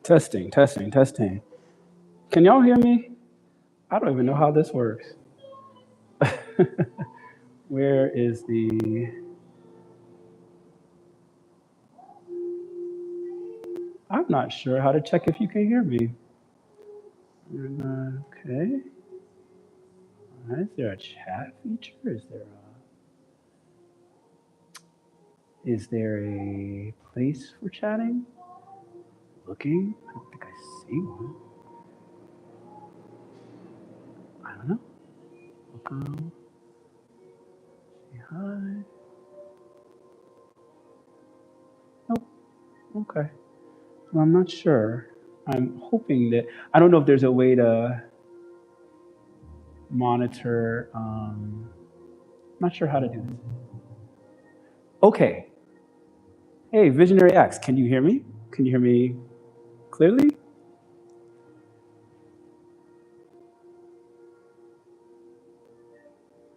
Testing, testing, testing. Can y'all hear me? I don't even know how this works. Where is the. I'm not sure how to check if you can hear me. Okay. Is there a chat feature? Is there a place for chatting? Looking? I don't think I see one. I don't know. Welcome. Say hi. Nope. Okay. Well, I'm not sure. I'm hoping that I don't know if there's a way to monitor. Not sure how to do this. Okay. Hey, Visionary X, can you hear me? Can you hear me clearly?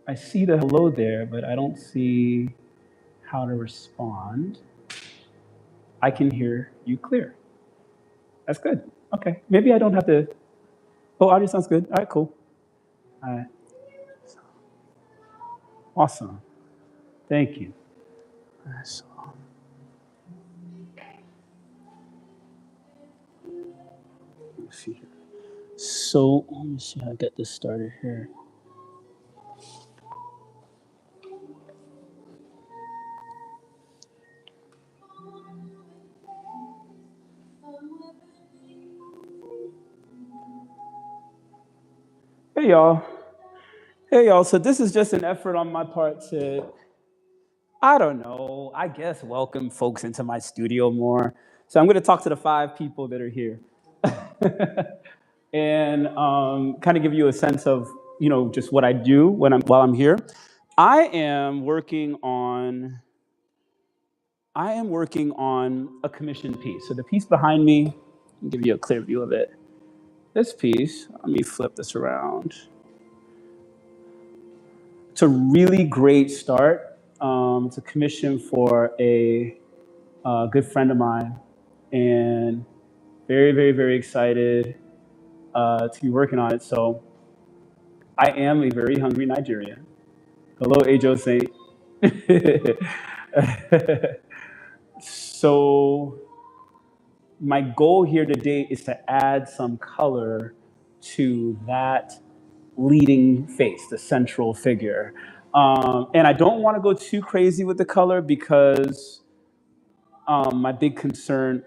I see the hello there, but I don't see how to respond. I can hear you clear. That's good. Okay. Maybe I don't have to. Oh, audio sounds good. All right, cool. All right. Awesome. Thank you. So, let's see here. So let me see how I get this started here. Hey y'all. Hey, y'all. So this is just an effort on my part to, I don't know, I guess welcome folks into my studio more. So I'm going to talk to the 5 people that are here and kind of give you a sense of, just what I do while I'm here. I am working on, I am working on a commissioned piece. So the piece behind me, I'll give you a clear view of it. This piece, let me flip this around. It's a really great start. It's a commission for a good friend of mine, and very, very, very excited to be working on it. So I am a very hungry Nigerian. Hello, Ajo Saint. So my goal here today is to add some color to that leading face, the central figure. And I don't want to go too crazy with the color because my big concern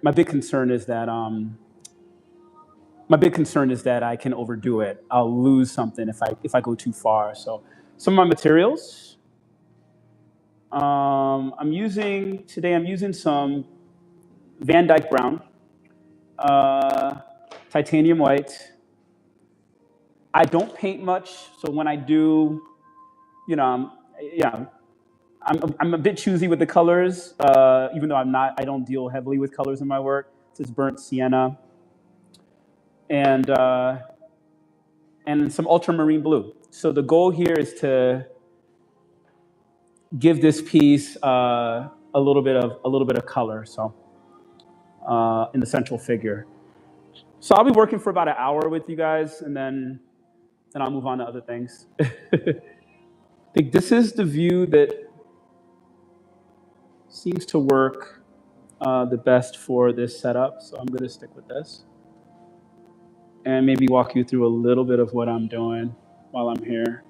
is that I can overdo it. I'll lose something if I go too far. So some of my materials. I'm using some Van Dyke brown, uh, titanium white. I don't paint much, so when I do, you know, yeah, I'm a bit choosy with the colors, even though I don't deal heavily with colors in my work. This is burnt sienna and and some ultramarine blue. So the goal here is to give this piece a little bit of color. So in the central figure. So I'll be working for about an hour with you guys, and then I'll move on to other things. I think this is the view that seems to work the best for this setup. So I'm going to stick with this and maybe walk you through a little bit of what I'm doing while I'm here.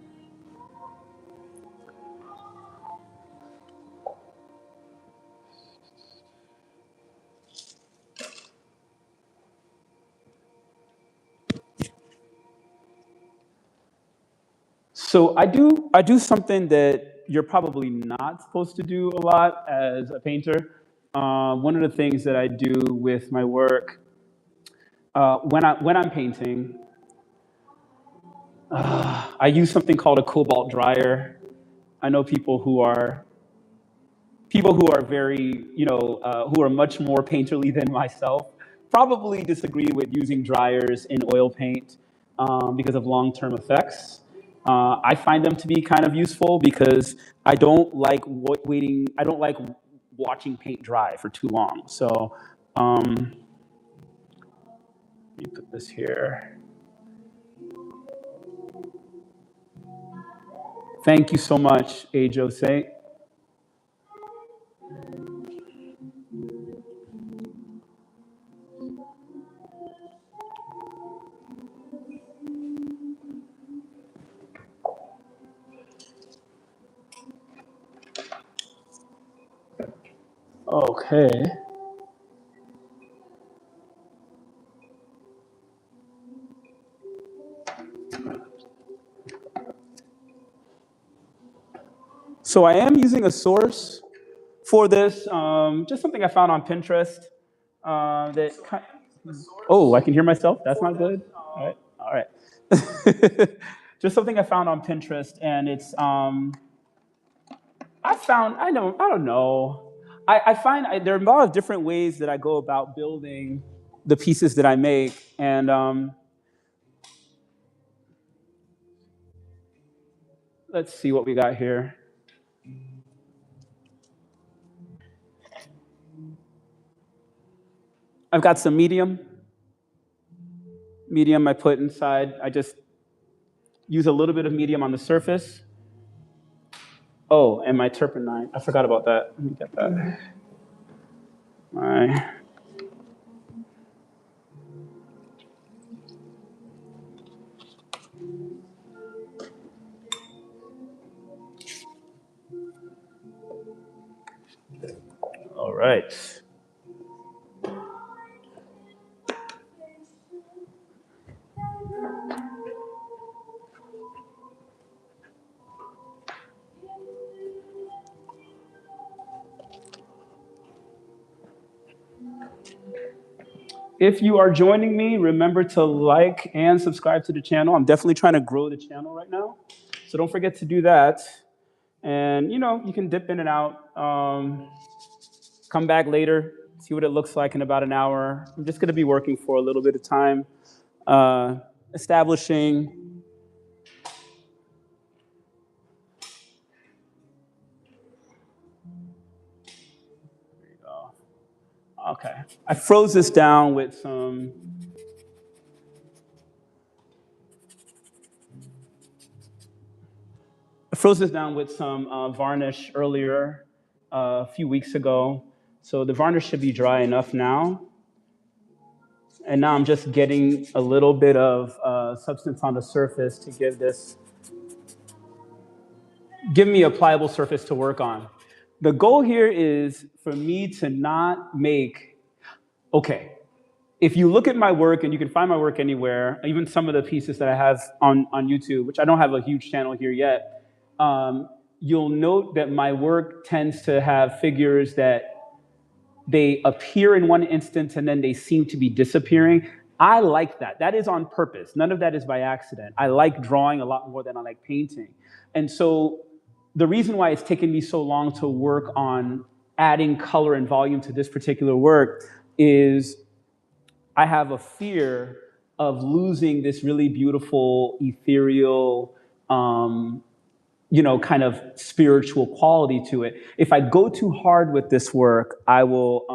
So I do something that you're probably not supposed to do a lot as a painter. One of the things that I do with my work when I'm painting, I use something called a cobalt dryer. I know people who are very, who are much more painterly than myself, probably disagree with using dryers in oil paint because of long-term effects. I find them to be kind of useful because I don't like waiting. I don't like watching paint dry for too long. So let me put this here. Thank you so much, A. Jose. Okay. So I am using a source for this, just something I found on Pinterest. That oh, I can hear myself. That's not good. All right. Just something I found on Pinterest, and it's I don't know. I find there are a lot of different ways that I go about building the pieces that I make, and let's see what we got here. I've got some medium I put inside. I just use a little bit of medium on the surface. Oh, and my turpentine. I forgot about that. Let me get that. All right. All right. If you are joining me, remember to like and subscribe to the channel. I'm definitely trying to grow the channel right now. So don't forget to do that. And you can dip in and out. Come back later, see what it looks like in about an hour. I'm just going to be working for a little bit of time, establishing. There you go. Okay. I froze this down with some. I froze this down with some varnish earlier, a few weeks ago. So the varnish should be dry enough now. And now I'm just getting a little bit of substance on the surface to give me a pliable surface to work on. The goal here is for me to not make, okay, if you look at my work, and you can find my work anywhere, even some of the pieces that I have on YouTube, which I don't have a huge channel here yet, you'll note that my work tends to have figures that they appear in one instance and then they seem to be disappearing. I like that. That is on purpose. None of that is by accident. I like drawing a lot more than I like painting. And so the reason why it's taken me so long to work on adding color and volume to this particular work is I have a fear of losing this really beautiful, ethereal, kind of spiritual quality to it. If I go too hard with this work, I will.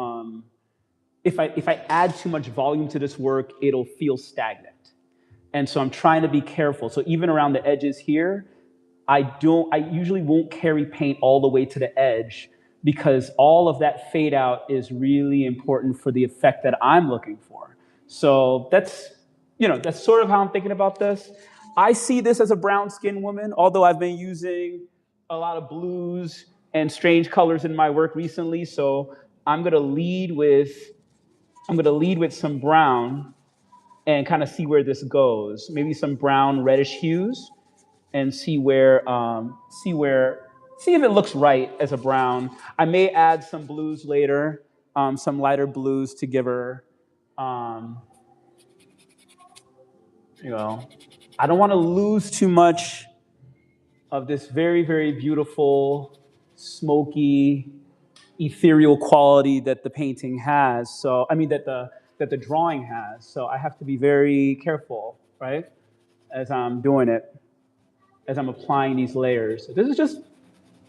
If I add too much volume to this work, it'll feel stagnant. And so I'm trying to be careful. So even around the edges here, I usually won't carry paint all the way to the edge because all of that fade out is really important for the effect that I'm looking for. So that's sort of how I'm thinking about this. I see this as a brown skinned woman, although I've been using a lot of blues and strange colors in my work recently. So I'm gonna lead with some brown and kind of see where this goes. Maybe some brown reddish hues and see if it looks right as a brown. I may add some blues later, some lighter blues to give her, I don't want to lose too much of this very, very beautiful, smoky, ethereal quality that the painting has. So, I mean, that the drawing has. So I have to be very careful, right? As I'm doing it, as I'm applying these layers. So this is just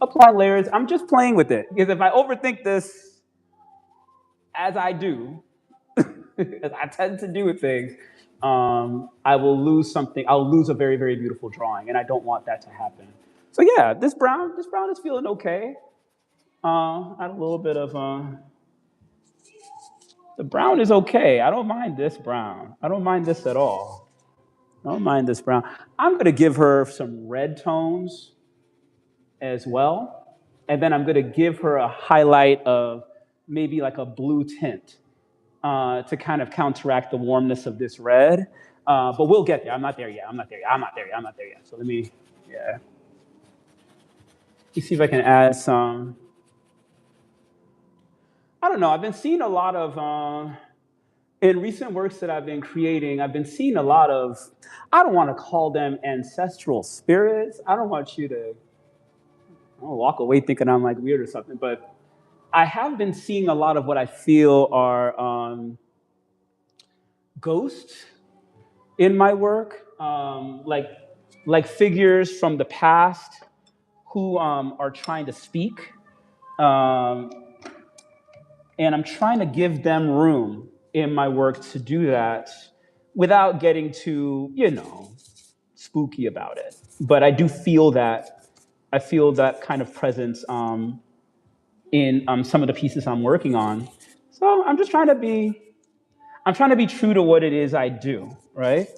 applying layers. I'm just playing with it. Because if I overthink this, as I do, as I tend to do with things, I will lose something. I'll lose a very, very beautiful drawing, and I don't want that to happen. So yeah, this brown is feeling okay. Add a little bit of the brown is okay. I don't mind this brown. I don't mind this at all. I don't mind this brown. I'm going to give her some red tones as well. And then I'm going to give her a highlight of maybe like a blue tint to kind of counteract the warmness of this red. But we'll get there. I'm not there yet. I'm not there yet. So let me see if I can add some. I don't know. I've been seeing a lot of, in recent works that I've been creating, I've been seeing a lot of, I don't want to call them ancestral spirits. I don't want you to walk away thinking I'm like weird or something, but I have been seeing a lot of what I feel are ghosts in my work, like figures from the past who are trying to speak. And I'm trying to give them room in my work to do that without getting too, spooky about it. But I do feel that, kind of presence in some of the pieces I'm working on. So I'm trying to be true to what it is I do, right?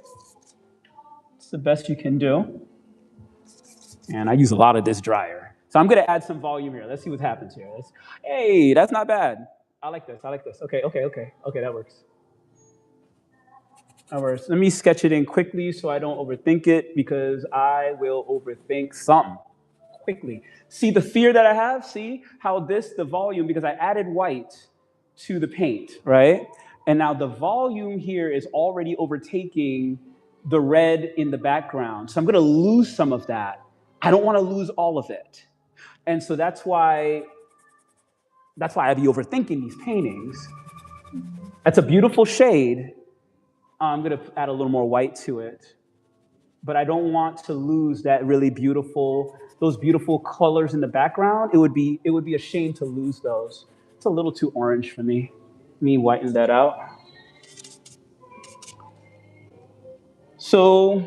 It's the best you can do. And I use a lot of this dryer. So I'm gonna add some volume here. Let's see what happens here. Hey, that's not bad. I like this. Okay, that works. That works. Let me sketch it in quickly so I don't overthink it because I will overthink something quickly. See the fear that I have? See how the volume, because I added white to the paint, right? And now the volume here is already overtaking the red in the background. So I'm going to lose some of that. I don't want to lose all of it. And so that's why I be overthinking these paintings. That's a beautiful shade. I'm going to add a little more white to it. But I don't want to lose that really beautiful, those beautiful colors in the background. It would be a shame to lose those. It's a little too orange for me. Let me whiten that out. So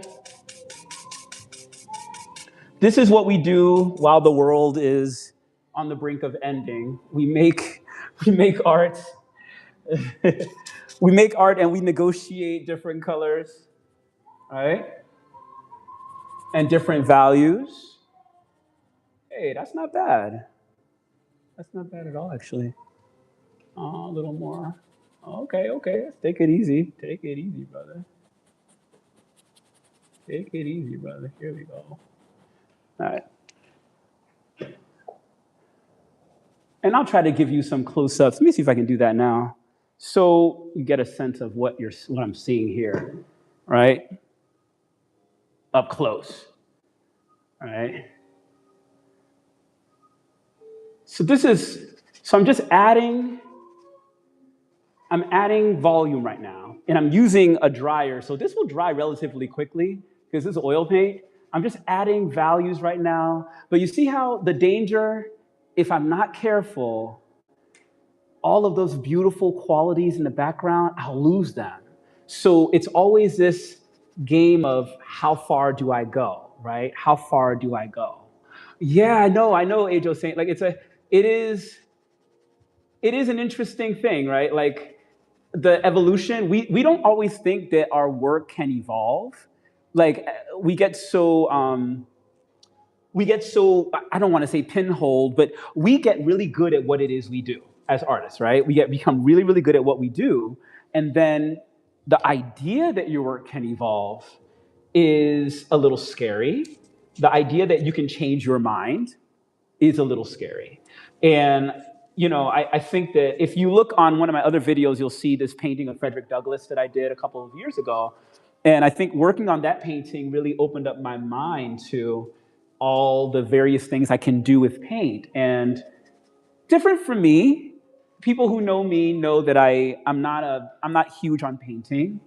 this is what we do while the world is on the brink of ending. We make art. We make art and we negotiate different colors, right? And different values. Hey, that's not bad. That's not bad at all, actually. A little more. Okay, okay. Let's take it easy. Take it easy, brother. Take it easy, brother. Here we go. All right. And I'll try to give you some close-ups. Let me see if I can do that now. So you get a sense of what I'm seeing here, right? Up close. All right. So I'm just I'm adding volume right now, and I'm using a dryer. So this will dry relatively quickly because this is oil paint. I'm just adding values right now. But you see how the danger, if I'm not careful, all of those beautiful qualities in the background, I'll lose them. So it's always this game of how far do I go, right? How far do I go? Yeah, I know, Ajo saying like it is it is an interesting thing, right? Like the evolution, we don't always think that our work can evolve. Like we get so I don't want to say pinholed, but we get really good at what it is we do as artists, right? Become really, really good at what we do. And then the idea that your work can evolve is a little scary. The idea that you can change your mind is a little scary. And I think that if you look on one of my other videos, you'll see this painting of Frederick Douglass that I did a couple of years ago. And I think working on that painting really opened up my mind to all the various things I can do with paint. And different from me, people who know me know that I'm not huge on painting.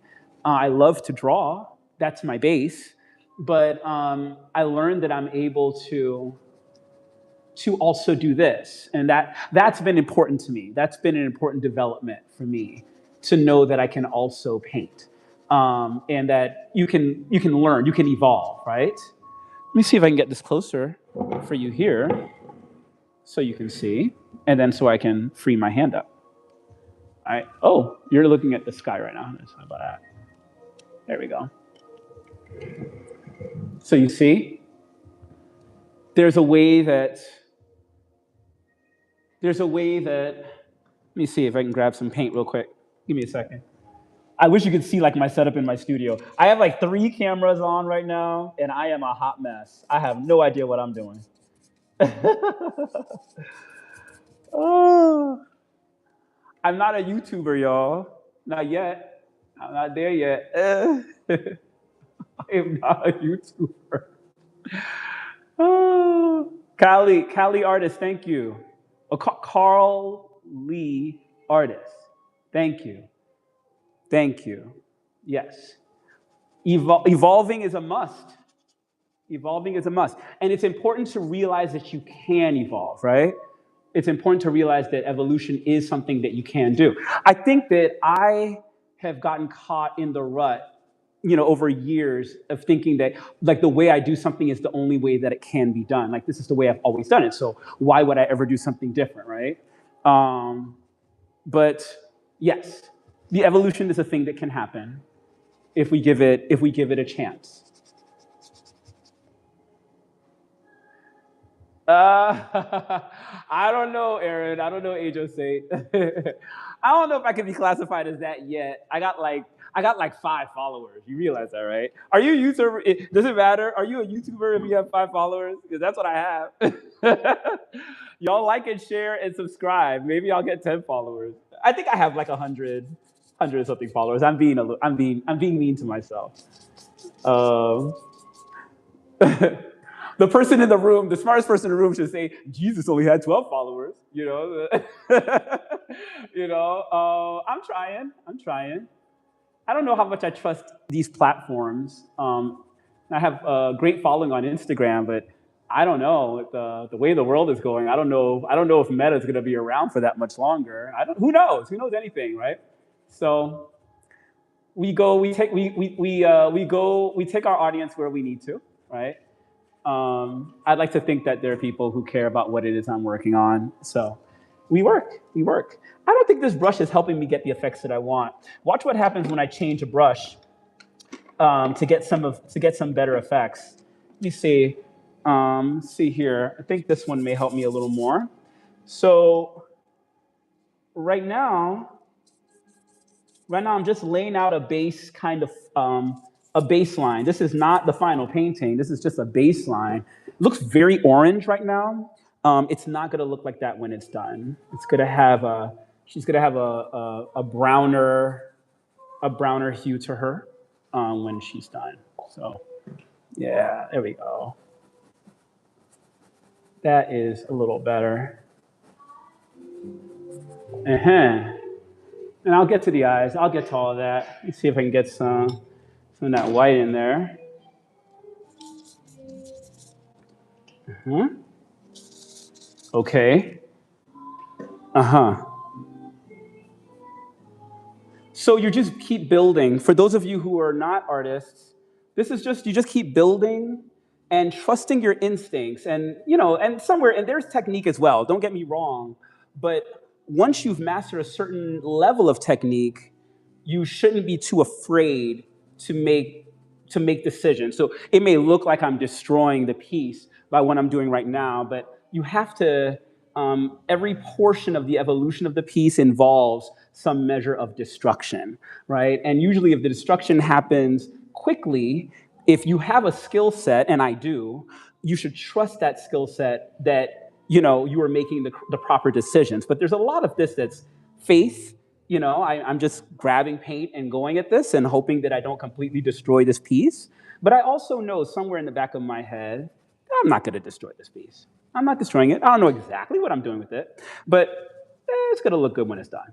I love to draw. That's my base. But I learned that I'm able to also do this. And that's been important to me. That's been an important development for me to know that I can also paint. And that you can learn, you can evolve, right? Let me see if I can get this closer for you here so you can see. And then so I can free my hand up. All right. Oh, you're looking at the sky right now. How about that? There we go. So you see, there's a way that let me see if I can grab some paint real quick. Give me a second. I wish you could see like my setup in my studio. I have like 3 cameras on right now, and I am a hot mess. I have no idea what I'm doing. Oh, I'm not a YouTuber, y'all. Not yet. I'm not there yet. I am not a YouTuber. Oh, Cali artist, thank you. Oh, Carl Lee artist, thank you. Thank you. Yes. Evolving is a must. Evolving is a must. And it's important to realize that you can evolve, right? It's important to realize that evolution is something that you can do. I think that I have gotten caught in the rut, over years of thinking that like the way I do something is the only way that it can be done. Like this is the way I've always done it. So why would I ever do something different, right? But yes, the evolution is a thing that can happen if we give it a chance. I don't know, Aaron. I don't know, Age State. I don't know if I can be classified as that yet. I got like 5 followers. You realize that, right? Are you a YouTuber? Does it matter? Are you a YouTuber if you have 5 followers? Because that's what I have. Y'all like and share and subscribe. Maybe I'll get 10 followers. I think I have like 100. 100 and something followers. I'm being mean to myself. Um, the person in the room, the smartest person in the room should say, Jesus only had 12 followers, you know? I'm trying. I'm trying. I don't know how much I trust these platforms. I have a great following on Instagram, but I don't know the way the world is going. I don't know. I don't know if Meta is going to be around for that much longer. I don't. Who knows? Who knows anything, right? So we go. We take our audience where we need to, right? I'd like to think that there are people who care about what it is I'm working on. So we work. We work. I don't think this brush is helping me get the effects that I want. Watch what happens when I change a brush to get some better effects. Let me see. See here. I think this one may help me a little more. So right now, I'm just laying out a base kind of a baseline. This is not the final painting. This is just a baseline. It looks very orange right now. It's not going to look like that when it's done. It's going to have she's going to have a browner hue to her when she's done. So yeah, there we go. That is a little better. Uh-huh. And I'll get to the eyes. I'll get to all of that. Let's see if I can get some of that white in there. Uh-huh. Okay. Uh-huh. So you just keep building. For those of you who are not artists, this is just, you just keep building and trusting your instincts. And, and there's technique as well. Don't get me wrong. But once you've mastered a certain level of technique, you shouldn't be too afraid to make decisions. So it may look like I'm destroying the piece by what I'm doing right now, but you have to, every portion of the evolution of the piece involves some measure of destruction, right? And usually if the destruction happens quickly, if you have a skill set, and I do, you should trust that skill set that, you are making the proper decisions. But there's a lot of this that's faith. I'm just grabbing paint and going at this and hoping that I don't completely destroy this piece. But I also know somewhere in the back of my head, I'm not going to destroy this piece. I'm not destroying it. I don't know exactly what I'm doing with it, but it's going to look good when it's done.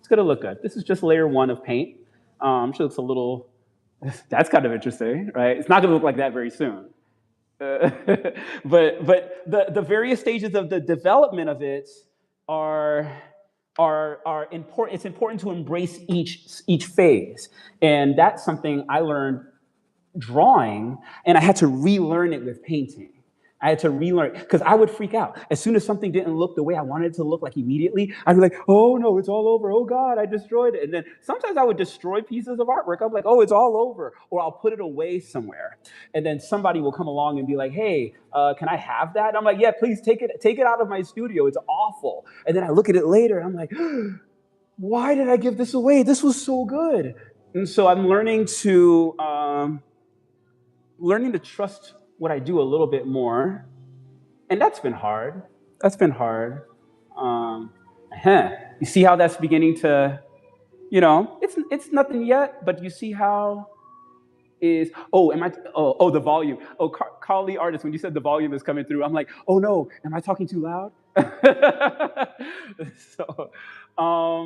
It's going to look good. This is just layer 1 of paint. I'm sure it's a little, that's kind of interesting, right? It's not going to look like that very soon. But the various stages of the development of it are important. It's important to embrace each phase, and that's something I learned drawing, and I had to relearn it with painting. I had to relearn, because I would freak out. As soon as something didn't look the way I wanted it to look, like immediately, I'd be like, oh no, it's all over. Oh God, I destroyed it. And then sometimes I would destroy pieces of artwork. I'm like, oh, it's all over. Or I'll put it away somewhere. And then somebody will come along and be like, hey, can I have that? And I'm like, yeah, please take it out of my studio. It's awful. And then I look at it later, and I'm like, why did I give this away? This was so good. And so I'm learning to trust what I do a little bit more, and that's been hard. That's been hard. You see how that's beginning to, it's nothing yet, but you see how is, the volume. Oh, Carly Artist, when you said the volume is coming through, I'm like, oh no, am I talking too loud? So,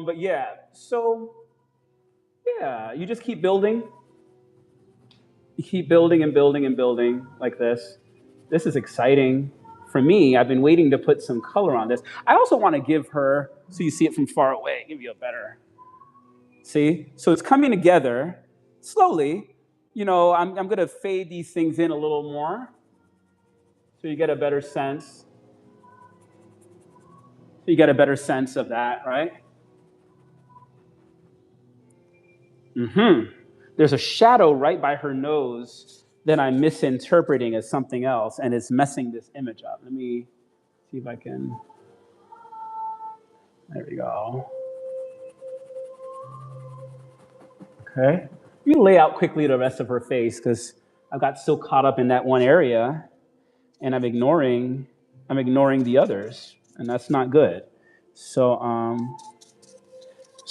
but yeah, so yeah, you just keep building. You keep building and building and building like this. This is exciting. For me, I've been waiting to put some color on this. I also want to give her, so you see it from far away, give you a better, see? So it's coming together slowly. I'm going to fade these things in a little more so you get a better sense. So you get a better sense of that, right? There's a shadow right by her nose that I'm misinterpreting as something else, and it's messing this image up. Let me see if I can. There we go. Okay. Let me lay out quickly the rest of her face, because I got so caught up in that one area, and I'm ignoring the others, and that's not good. So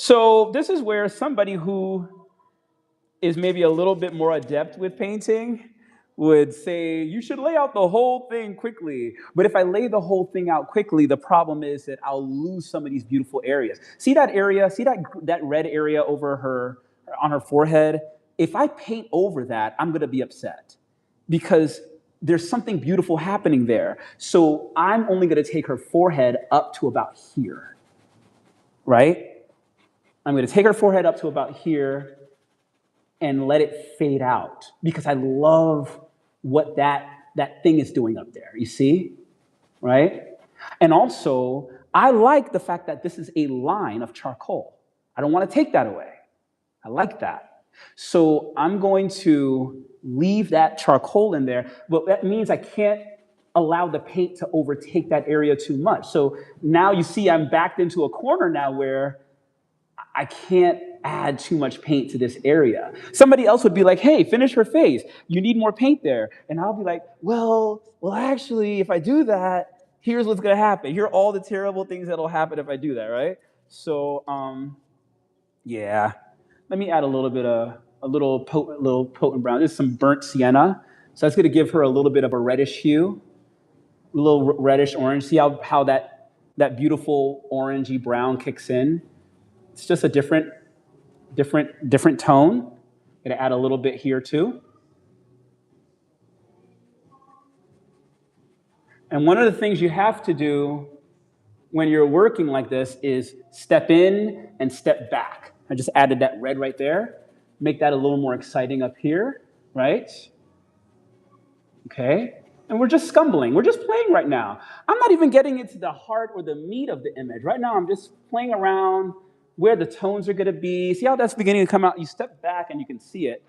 So this is where somebody who is maybe a little bit more adept with painting would say you should lay out the whole thing quickly. But if I lay the whole thing out quickly, the problem is that I'll lose some of these beautiful areas. See that area? See that red area over her on her forehead? If I paint over that, I'm going to be upset because there's something beautiful happening there. So I'm only going to take her forehead up to about here, right? I'm going to take her forehead up to about here and let it fade out because I love what that thing is doing up there. You see? Right? And also, I like the fact that this is a line of charcoal. I don't want to take that away. I like that. So I'm going to leave that charcoal in there, but that means I can't allow the paint to overtake that area too much. So now you see I'm backed into a corner now where I can't add too much paint to this area. Somebody else would be like, hey, finish her face. You need more paint there. And I'll be like, well, actually, if I do that, here's what's going to happen. Here are all the terrible things that'll happen if I do that, right? So, yeah. Let me add a little bit of, a little potent brown. This is some burnt sienna. So that's going to give her a little bit of a reddish hue, a little reddish orange. See how that beautiful orangey brown kicks in? It's just a different tone. I'm going to add a little bit here too. And one of the things you have to do when you're working like this is step in and step back. I just added that red right there. Make that a little more exciting up here, right? Okay. And we're just scumbling. We're just playing right now. I'm not even getting into the heart or the meat of the image. Right now, I'm just playing around where the tones are going to be. See how that's beginning to come out? You step back and you can see it.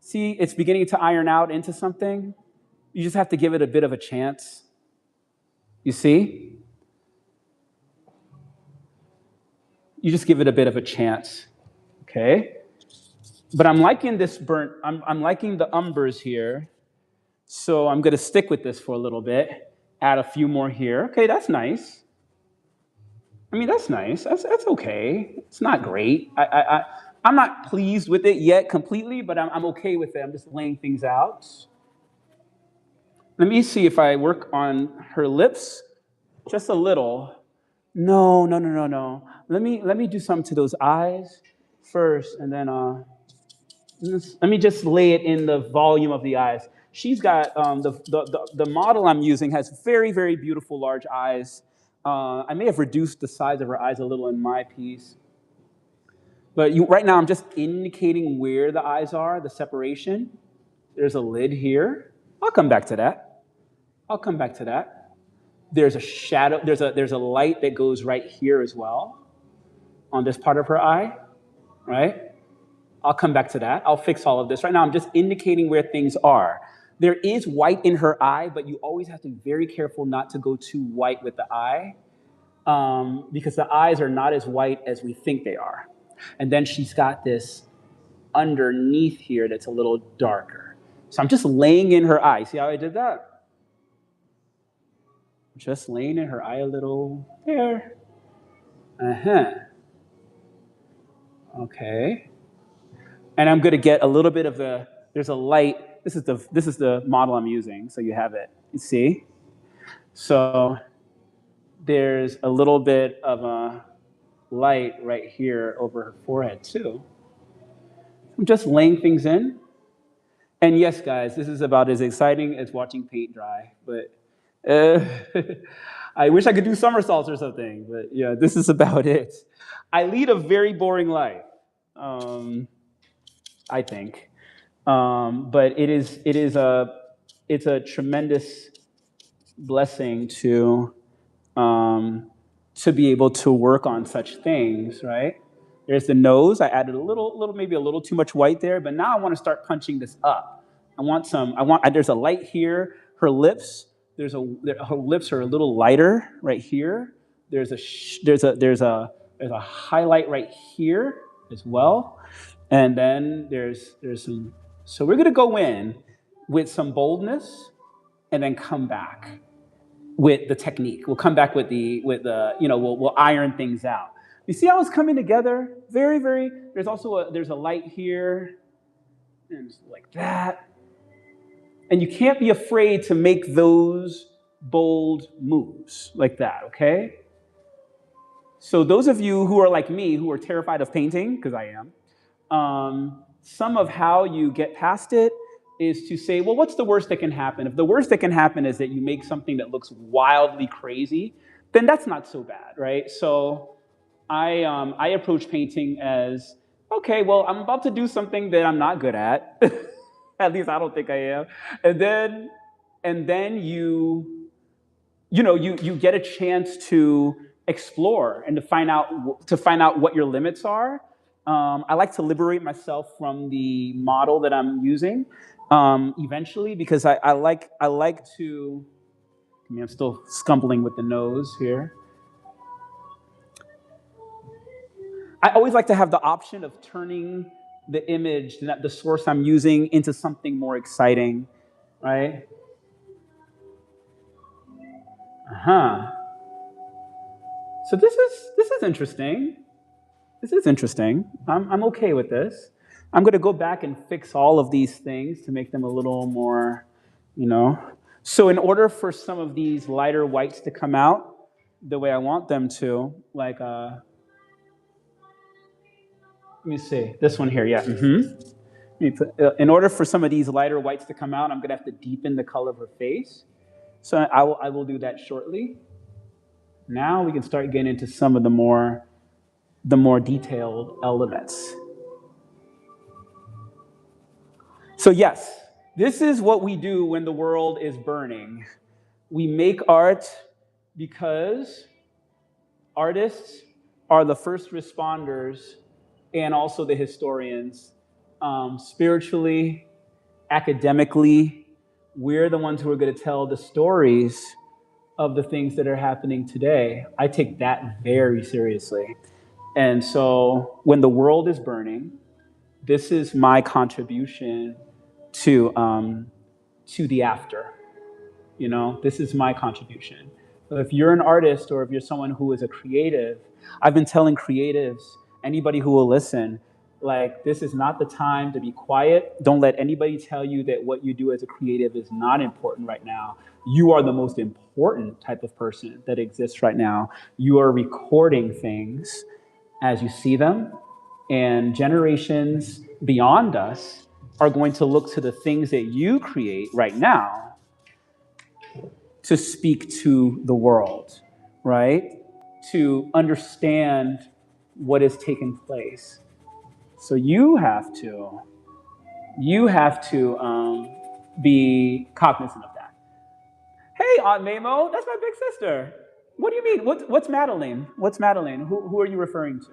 See, it's beginning to iron out into something. You just have to give it a bit of a chance. You see? You just give it a bit of a chance. Okay? But I'm liking this burnt, I'm liking the umbers here. So I'm going to stick with this for a little bit. Add a few more here. Okay, that's nice. I mean, that's nice. That's okay. It's not great. I'm not pleased with it yet completely, but I'm okay with it. I'm just laying things out. Let me see if I work on her lips just a little. No. Let me do something to those eyes first, and then let me just lay it in the volume of the eyes. She's got the model I'm using has very, very beautiful large eyes. I may have reduced the size of her eyes a little in my piece. But right now, I'm just indicating where the eyes are, the separation. There's a lid here. I'll come back to that. There's a shadow. There's a light that goes right here as well on this part of her eye, right? I'll come back to that. I'll fix all of this. Right now, I'm just indicating where things are. There is white in her eye, but you always have to be very careful not to go too white with the eye because the eyes are not as white as we think they are. And then she's got this underneath here that's a little darker. So I'm just laying in her eye. See how I did that? Just laying in her eye a little there. Okay. And I'm going to get a little bit of there's a light. This is the model I'm using, so you have it. You see? So there's a little bit of a light right here over her forehead too. I'm just laying things in. And yes, guys, this is about as exciting as watching paint dry, but I wish I could do somersaults or something, but yeah, this is about it. I lead a very boring life. I think. But it's a tremendous blessing to be able to work on such things, right? There's the nose. I added maybe a little too much white there, but now I want to start punching this up. There's a light here. Her lips, her lips are a little lighter right here. There's a highlight right here as well. And then there's some, so we're gonna go in with some boldness and then come back with the technique. We'll come back with we'll iron things out. You see how it's coming together? Very, very, there's also there's a light here, and like that. And you can't be afraid to make those bold moves like that, okay? So those of you who are like me, who are terrified of painting, because I am, some of how you get past it is to say, well, what's the worst that can happen? If the worst that can happen is that you make something that looks wildly crazy, then that's not so bad, right? So I approach painting as, okay, well, I'm about to do something that I'm not good at. At least I don't think I am. And then you get a chance to explore and to find out what your limits are. I like to liberate myself from the model that I'm using eventually, because I like to. I mean, I'm still scumbling with the nose here. I always like to have the option of turning the image, the source I'm using, into something more exciting, right? Uh-huh. So this is interesting. This is interesting. I'm okay with this. I'm going to go back and fix all of these things to make them a little more, you know. So in order for some of these lighter whites to come out the way I want them to, like, let me see, this one here, yeah. In order for some of these lighter whites to come out, I'm going to have to deepen the color of her face. So I will do that shortly. Now we can start getting into some of the more detailed elements. So yes, this is what we do when the world is burning. We make art because artists are the first responders and also the historians. Spiritually, academically, we're the ones who are going to tell the stories of the things that are happening today. I take that very seriously. And so when the world is burning, this is my contribution to the after. This is my contribution. So if you're an artist or if you're someone who is a creative, I've been telling creatives, anybody who will listen, like, this is not the time to be quiet. Don't let anybody tell you that what you do as a creative is not important right now. You are the most important type of person that exists right now. You are recording things as you see them, and generations beyond us are going to look to the things that you create right now to speak to the world, right? To understand what is taking place. So you have to be cognizant of that. Hey, Aunt Mamo, that's my big sister. What do you mean? What's Madeline? What's Madeline? Who are you referring to?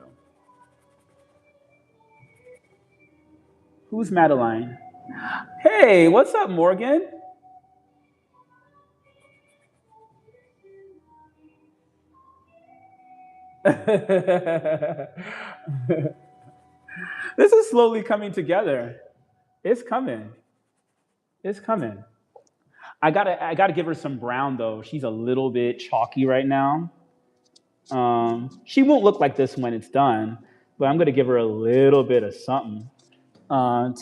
Who's Madeline? Hey, what's up, Morgan? This is slowly coming together. It's coming. It's coming. I gotta give her some brown though. She's a little bit chalky right now. She won't look like this when it's done, but I'm gonna give her a little bit of something.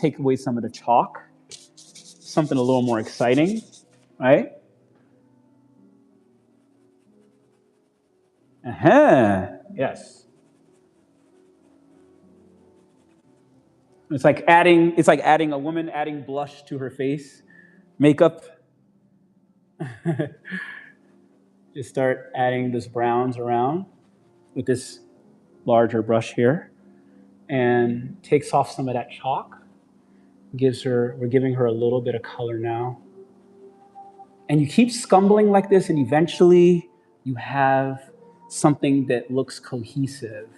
Take away some of the chalk, something a little more exciting, right? Uh-huh. Yes. It's like adding a woman adding blush to her face, makeup. Just start adding this browns around with this larger brush here, and takes off some of that chalk. We're giving her a little bit of color now. And you keep scumbling like this, and eventually you have something that looks cohesive.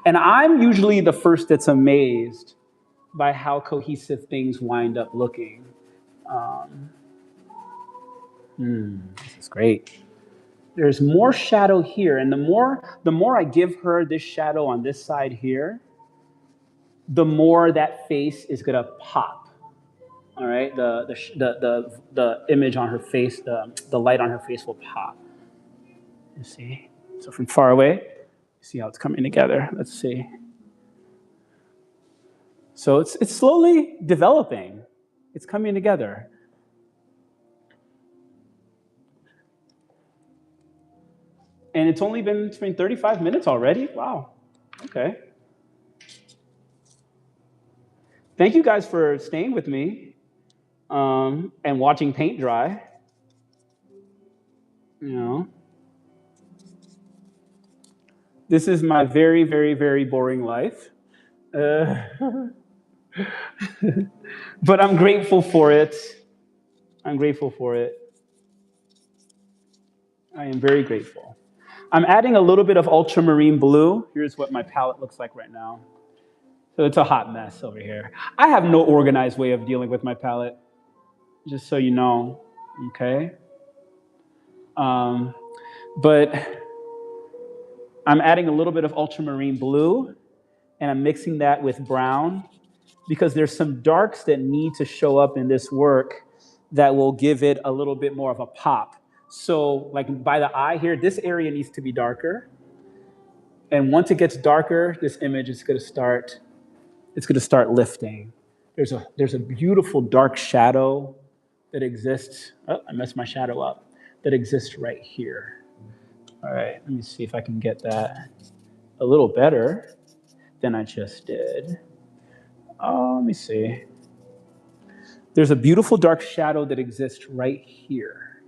And I'm usually the first that's amazed by how cohesive things wind up looking. Um, this is great. There's more shadow here, and the more I give her this shadow on this side here, the more that face is gonna pop. All right, the image on her face, the light on her face will pop. You see, so from far away, See how it's coming together. Let's see. So it's slowly developing. It's coming together. And it's only been 35 minutes already? Wow. Okay. Thank you guys for staying with me and watching paint dry. You know, this is my very, very, very boring life. But I'm grateful for it. I'm grateful for it. I am very grateful. I'm adding a little bit of ultramarine blue. Here's what my palette looks like right now. So it's a hot mess over here. I have no organized way of dealing with my palette, just so you know, okay? But I'm adding a little bit of ultramarine blue, and I'm mixing that with brown, because there's some darks that need to show up in this work that will give it a little bit more of a pop. So like by the eye here, this area needs to be darker. And once it gets darker, this image is going to start, it's going to start lifting. There's a beautiful dark shadow that exists. Oh, I messed my shadow up. That exists right here. All right, let me see if I can get that a little better than I just did. Oh, let me see. There's a beautiful dark shadow that exists right here.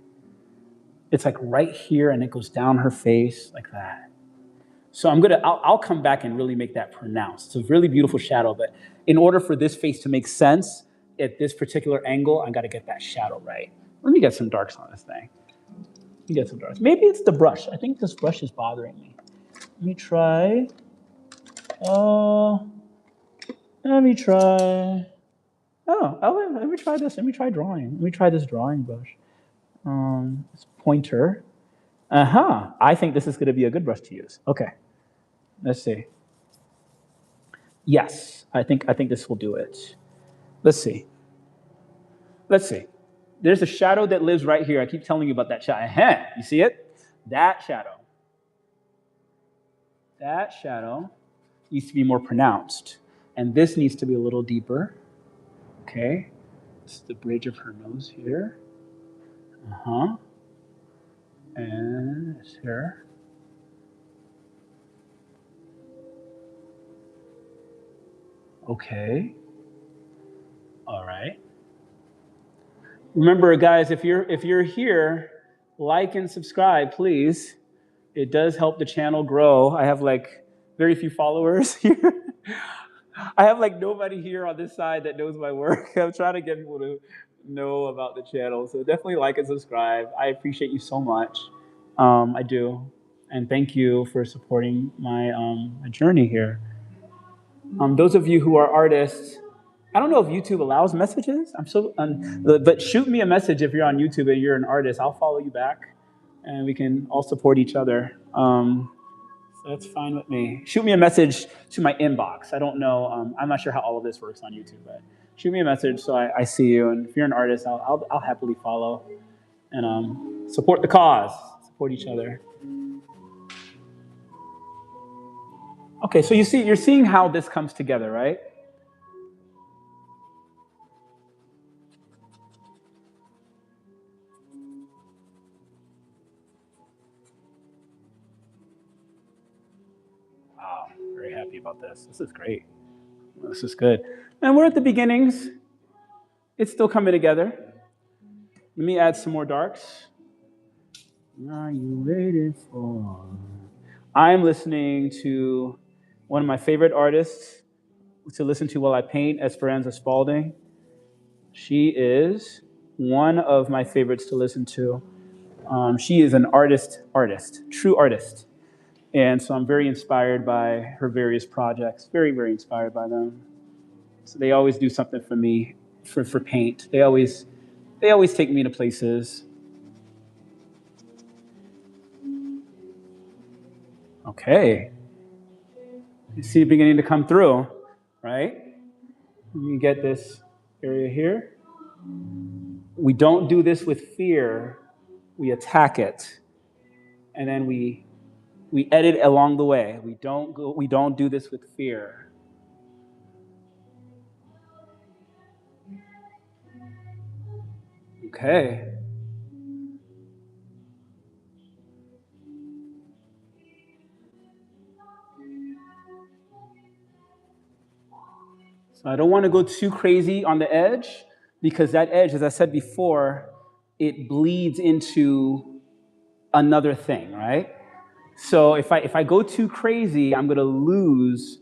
It's like right here, and it goes down her face like that. So I'll come back and really make that pronounced. It's a really beautiful shadow, but in order for this face to make sense at this particular angle, I got to get that shadow right. Let me get some darks on this thing. Let me get some darks. Maybe it's the brush. I think this brush is bothering me. Let me try. Let me try. Let me try this. Let me try drawing. Let me try this drawing brush. This pointer. I think this is going to be a good brush to use. Okay. Let's see. Yes, I think this will do it. Let's see. There's a shadow that lives right here. I keep telling you about that shadow. You see it? That shadow needs to be more pronounced. And this needs to be a little deeper. Okay. This is the bridge of her nose here. And it's here. Okay. All right. Remember, guys, if you're here, like and subscribe, please. It does help the channel grow. I have like very few followers here. I have like nobody here on this side that knows my work. I'm trying to get people to know about the channel. So definitely like and subscribe. I appreciate you so much. I do. And thank you for supporting my journey here. Those of you who are artists, I don't know if YouTube allows messages. But shoot me a message if you're on YouTube and you're an artist. I'll follow you back, and we can all support each other. So that's fine with me. Shoot me a message to my inbox. I don't know. I'm not sure how all of this works on YouTube, but shoot me a message so I see you. And if you're an artist, I'll happily follow and support the cause. Support each other. Okay, so you're seeing how this comes together, right? Wow, very happy about this. This is great. This is good. And we're at the beginnings. It's still coming together. Let me add some more darks. What are you waiting for? I'm listening to one of my favorite artists to listen to while I paint, Esperanza Spalding. She is one of my favorites to listen to. She is an artist, true artist. And so I'm very inspired by her various projects, very, very inspired by them. So they always do something for me, for paint. They always take me to places. Okay. You see it beginning to come through, right? You get this area here. We don't do this with fear. We attack it. And then we We edit along the way. We don't do this with fear. Okay. So I don't want to go too crazy on the edge because that edge, as I said before, it bleeds into another thing, right? So if I go too crazy, I'm going to lose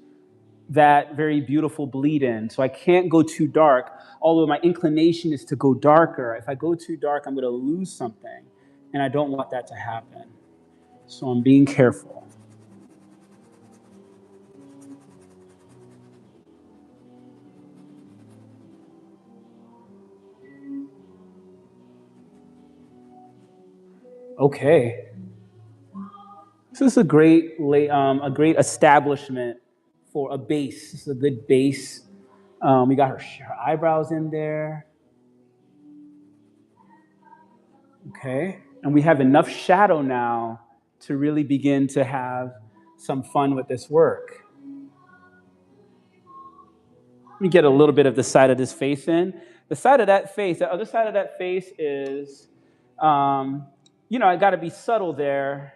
that very beautiful bleed in. So I can't go too dark, although my inclination is to go darker. If I go too dark, I'm going to lose something, and I don't want that to happen. So I'm being careful. Okay. This is a great establishment for a base. This is a good base. We got her eyebrows in there. Okay. And we have enough shadow now to really begin to have some fun with this work. Let me get a little bit of the side of this face in. The side of that face, the other side of that face is, I got to be subtle there.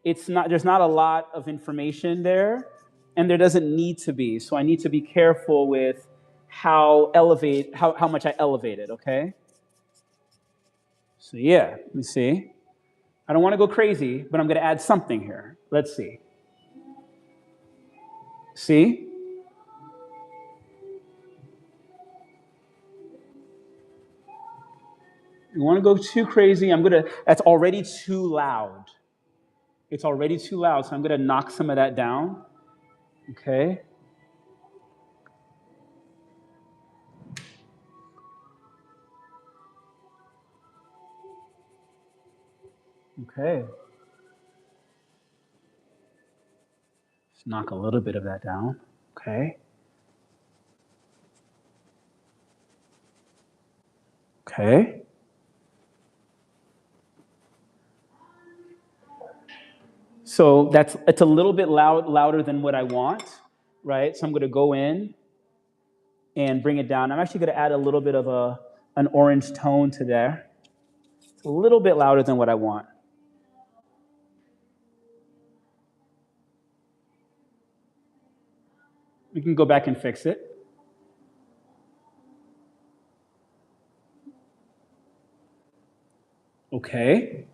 There's not a lot of information there, and there doesn't need to be. So I need to be careful with how much I elevate it, okay? So yeah, let me see. I don't want to go crazy, but I'm going to add something here. Let's see. See? You want to go too crazy, that's already too loud. It's already too loud, so I'm going to knock some of that down. Okay? Okay. Let's knock a little bit of that down. Okay? Okay? So it's a little bit louder than what I want, right? So I'm going to go in and bring it down. I'm actually going to add a little bit of an orange tone to there. It's a little bit louder than what I want. We can go back and fix it. Okay.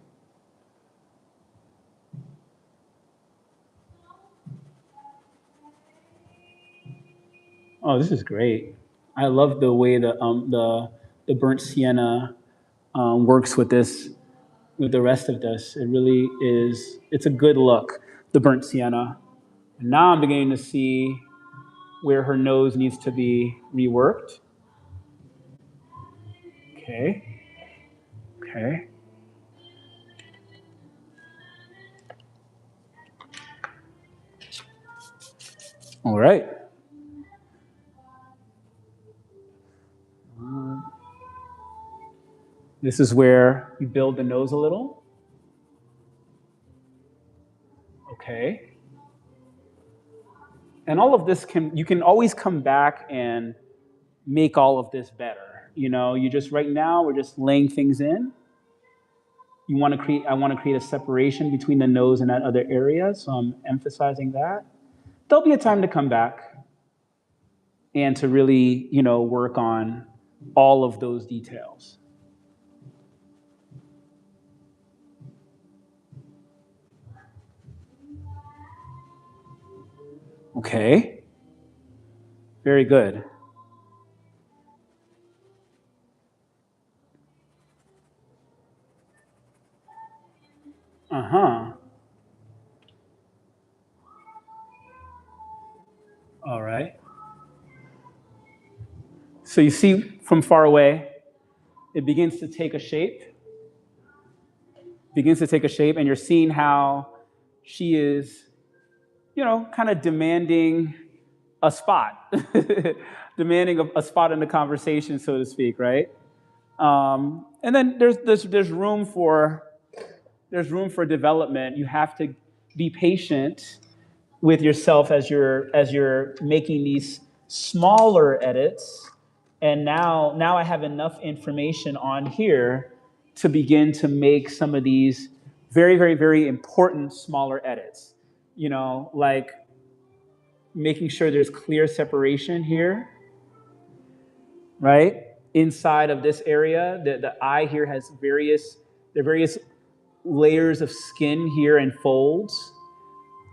Oh, this is great. I love the way the burnt sienna works with the rest of this. It really is. It's a good look. The burnt sienna. And now I'm beginning to see where her nose needs to be reworked. Okay. Okay. All right. This is where you build the nose a little. Okay. And all of this you can always come back and make all of this better. You just right now we're just laying things in. I want to create a separation between the nose and that other area, so I'm emphasizing that. There'll be a time to come back and to really, work on all of those details. Okay. Very good. Uh-huh. All right. So you see from far away, it begins to take a shape. And you're seeing how she is, kind of demanding a spot, demanding a spot in the conversation, so to speak, right? And then there's room for development. You have to be patient with yourself as you're making these smaller edits. And now I have enough information on here to begin to make some of these very, very, very important smaller edits. Like making sure there's clear separation here, right? Inside of this area, the eye here has various layers of skin here and folds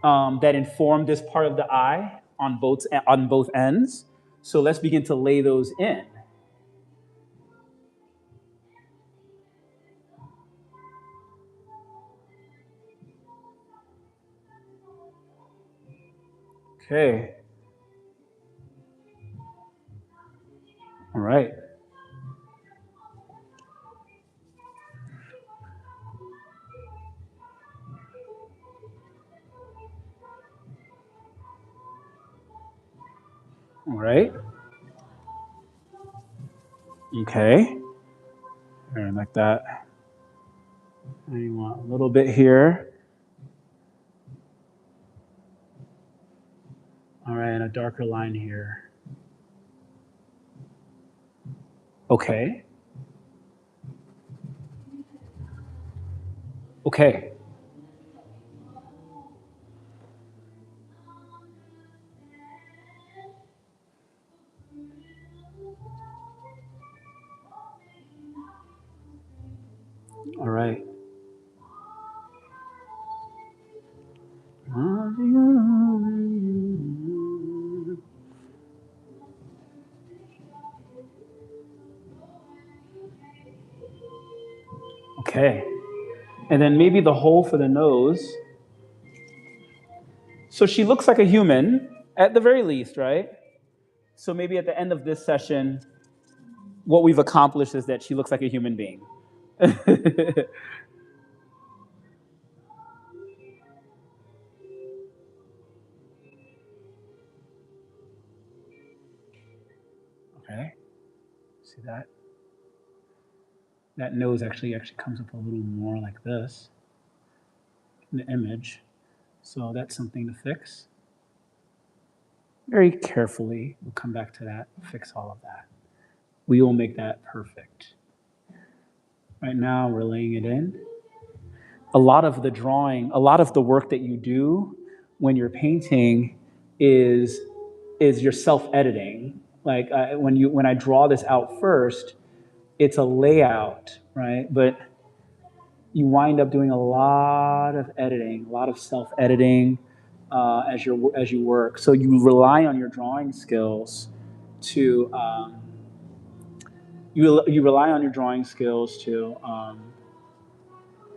that inform this part of the eye on both ends. So let's begin to lay those in. Okay. All right. All right. Okay. And like that. And you want a little bit here. All right, and a darker line here. Okay. Okay. All right. Okay. And then maybe the hole for the nose. So she looks like a human at the very least, right? So maybe at the end of this session, what we've accomplished is that she looks like a human being. Okay. See that? That nose actually comes up a little more like this in the image. So that's something to fix. Very carefully, we'll come back to that, fix all of that. We will make that perfect. Right now, we're laying it in. A lot of the drawing, a lot of the work that you do when you're painting is your self-editing. Like when I draw this out first, it's a layout, right? But you wind up doing a lot of editing, a lot of self-editing as you work. So you rely on your drawing skills to you rely on your drawing skills to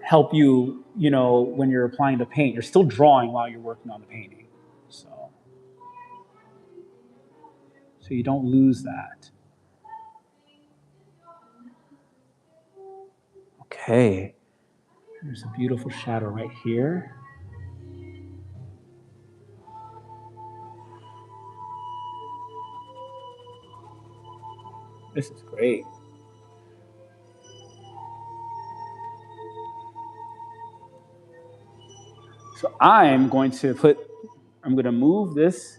help you. When you're applying the paint, you're still drawing while you're working on the painting. So you don't lose that. Okay. There's a beautiful shadow right here. This is great. So I'm going to move this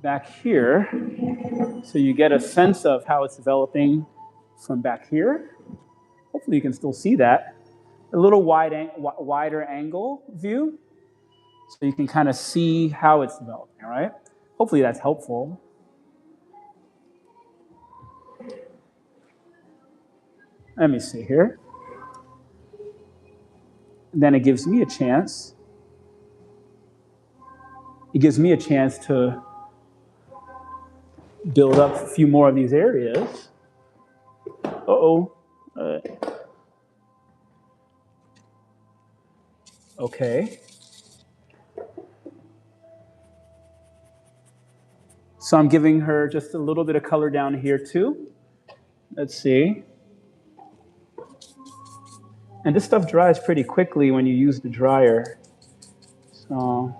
back here so you get a sense of how it's developing from back here. Hopefully you can still see that. A little wider angle view so you can kind of see how it's developing, all right? Hopefully that's helpful. Let me see here. And then it gives me a chance. It gives me a chance to build up a few more of these areas. Okay. So I'm giving her just a little bit of color down here too. Let's see. And this stuff dries pretty quickly when you use the dryer. So,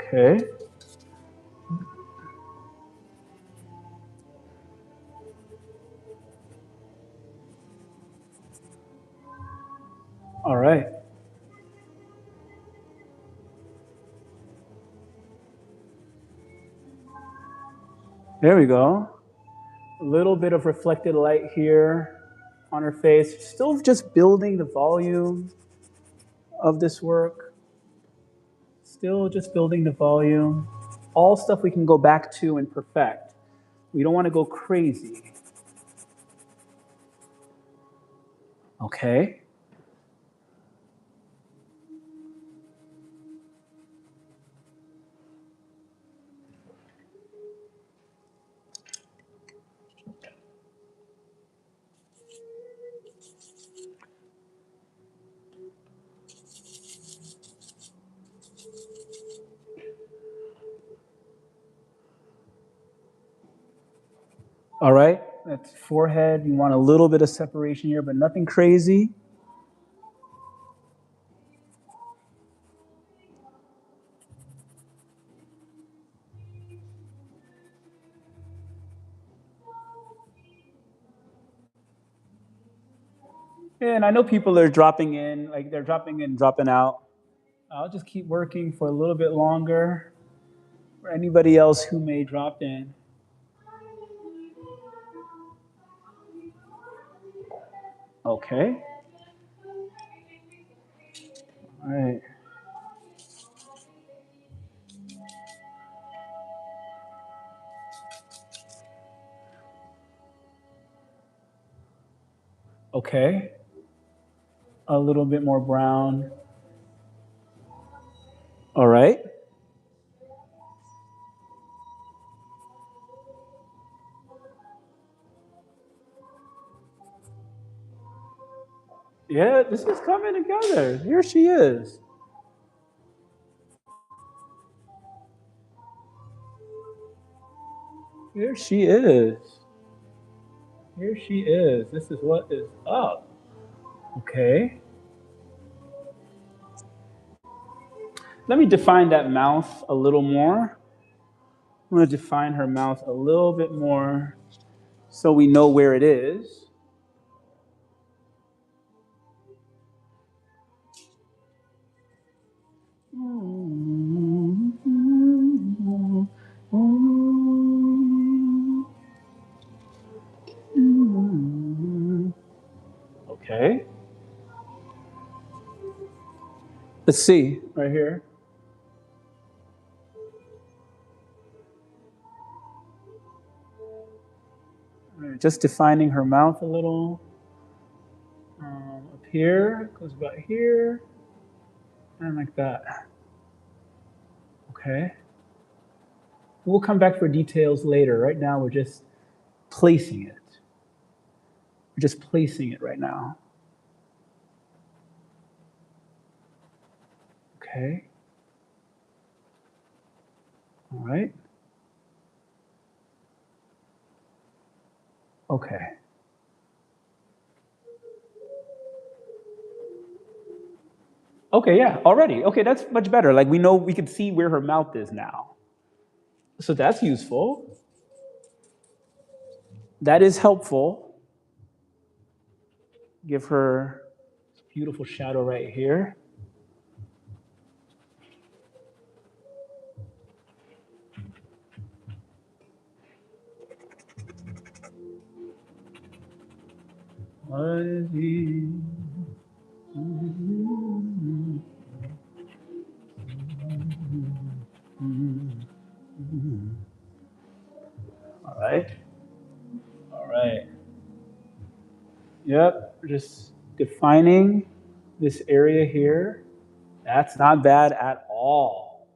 okay. All right. There we go. A little bit of reflected light here on her face. Still just building the volume of this work. Still just building the volume. All stuff we can go back to and perfect. We don't want to go crazy. Okay. All right. That's forehead. You want a little bit of separation here, but nothing crazy. And I know people are dropping in, like they're dropping in, dropping out. I'll just keep working for a little bit longer for anybody else who may drop in. Okay. All right. Okay. A little bit more brown. All right. Yeah, this is coming together. Here she is. Here she is. Here she is. This is what is up. Okay. Let me define that mouth a little more. I'm going to define her mouth a little bit more so we know where it is. Okay. Let's see right here. Right, just defining her mouth a little. Up here, goes about here, and like that. Okay. We'll come back for details later. Right now, we're just placing it. We're just placing it right now. Okay. All right. Okay. Okay, yeah, already. Okay, that's much better. Like we know we can see where her mouth is now. So that's useful. That is helpful. Give her a beautiful shadow right here. All right. All right. Yep. Just defining this area here. That's not bad at all.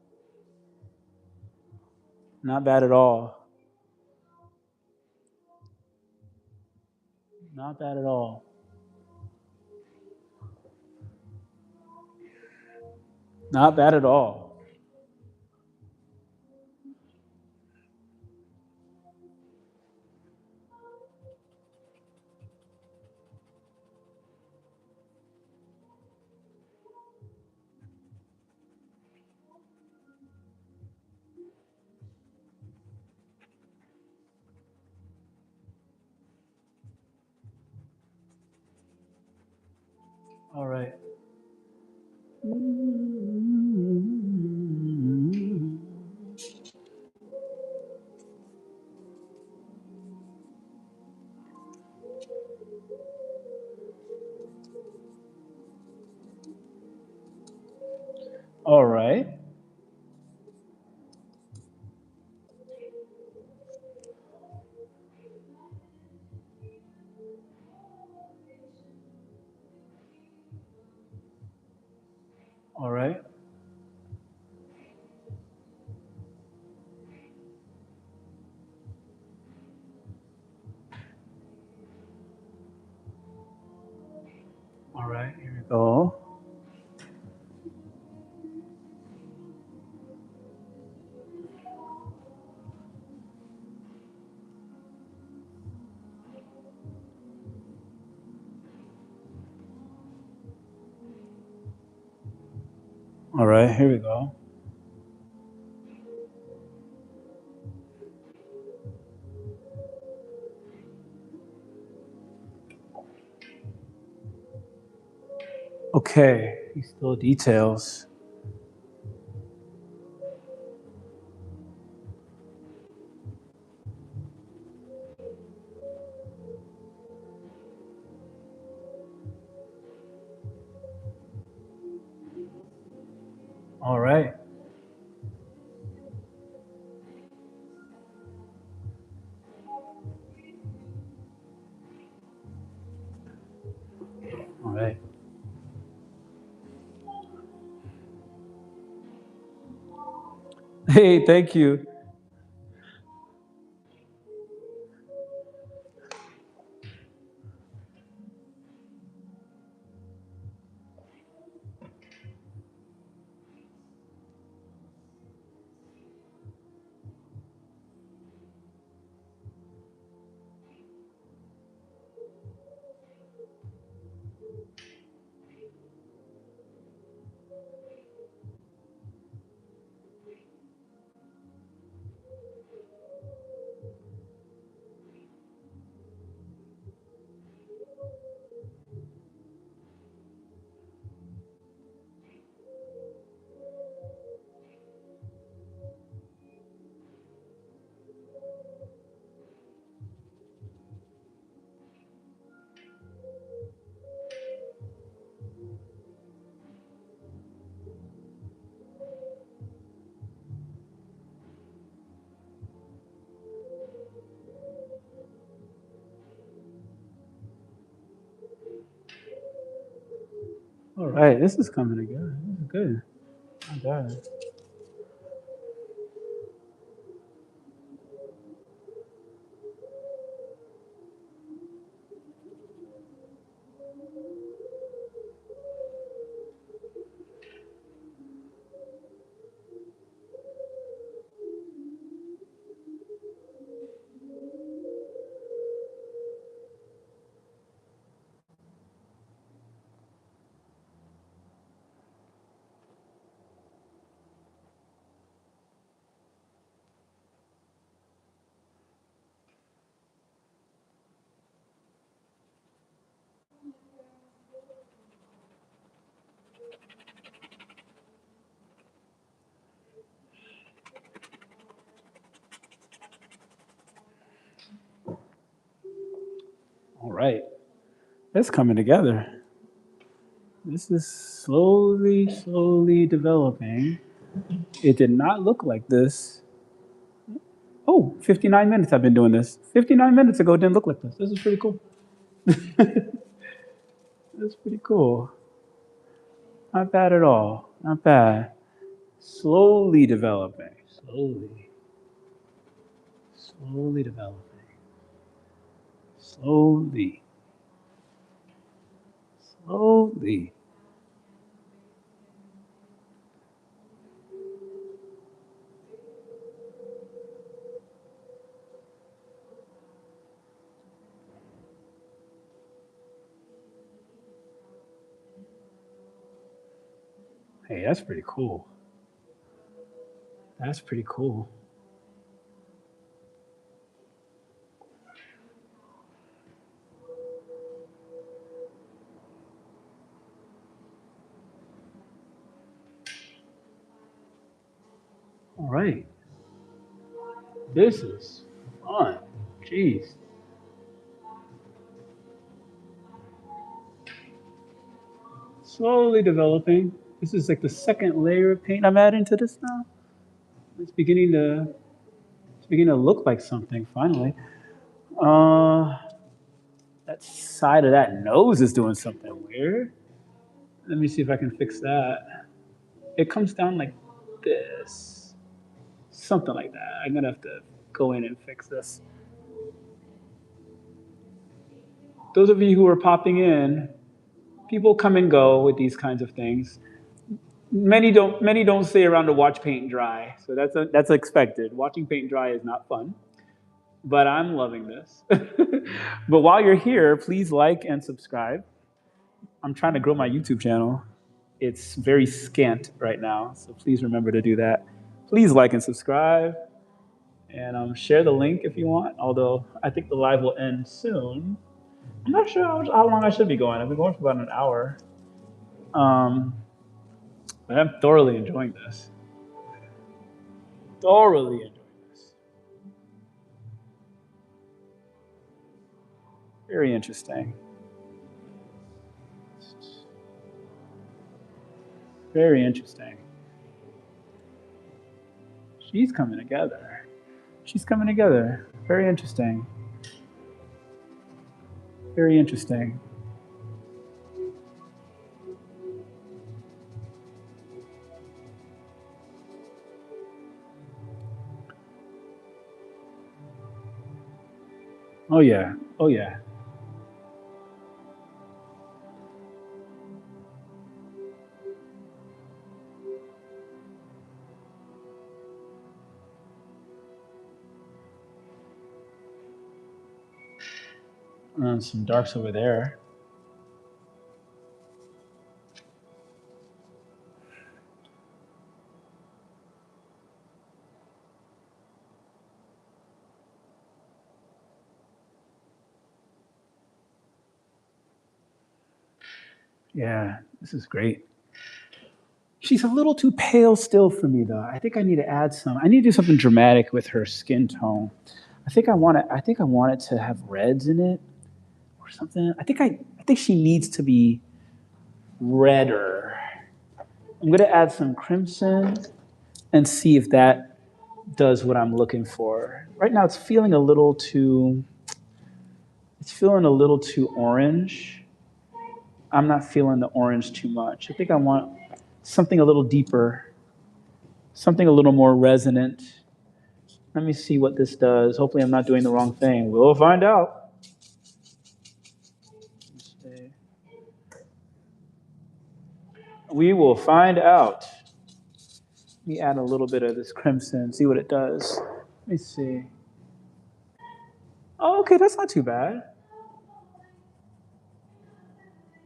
Not bad at all. Not bad at all. Not bad at all. All right. All right. All right. All right. Here we go. All right. Here we go. Okay. These still details. All right. All right. Hey, thank you. All right. This is coming together. This is good. Not bad. All right. It's coming together. This is slowly developing. It did not look like this. Oh, 59 minutes I've been doing this. 59 minutes ago it didn't look like this. This is pretty cool. That's pretty cool. Not bad at all. Not bad. Slowly developing. Slowly developing. Slowly. Slowly. Hey, that's pretty cool. That's pretty cool. All right. This is fun. Jeez. Slowly developing. This is like the second layer of paint I'm adding to this now. It's beginning to look like something finally. Uh, that side of that nose is doing something weird. Let me see if I can fix that. It comes down like this, something like that. I'm gonna have to go in and fix this. Those of you who are popping in, people come and go with these kinds of things. Many don't stay around to watch paint dry, so that's expected. Watching paint dry is not fun, but I'm loving this. But while you're here, please like and subscribe. I'm trying to grow my YouTube channel. It's very scant right now, so please remember to do that. Please like and subscribe, and share the link if you want. Although I think the live will end soon. I'm not sure how long I should be going. I've been going for about an hour. Um, but I'm thoroughly enjoying this. Thoroughly enjoying this. Very interesting. Very interesting. She's coming together. She's coming together. Very interesting. Very interesting. Oh yeah. Oh yeah. Some darks over there. Yeah, this is great. She's a little too pale still for me though. I think I need to add some. I need to do something dramatic with her skin tone. I think I want it to have reds in it or something. I think she needs to be redder. I'm going to add some crimson and see if that does what I'm looking for. Right now it's feeling a little too orange. I'm not feeling the orange too much. I think I want something a little deeper, something a little more resonant. Let me see what this does. Hopefully I'm not doing the wrong thing. We'll find out. We will find out. Let me add a little bit of this crimson, see what it does. Let me see. Oh, okay, that's not too bad.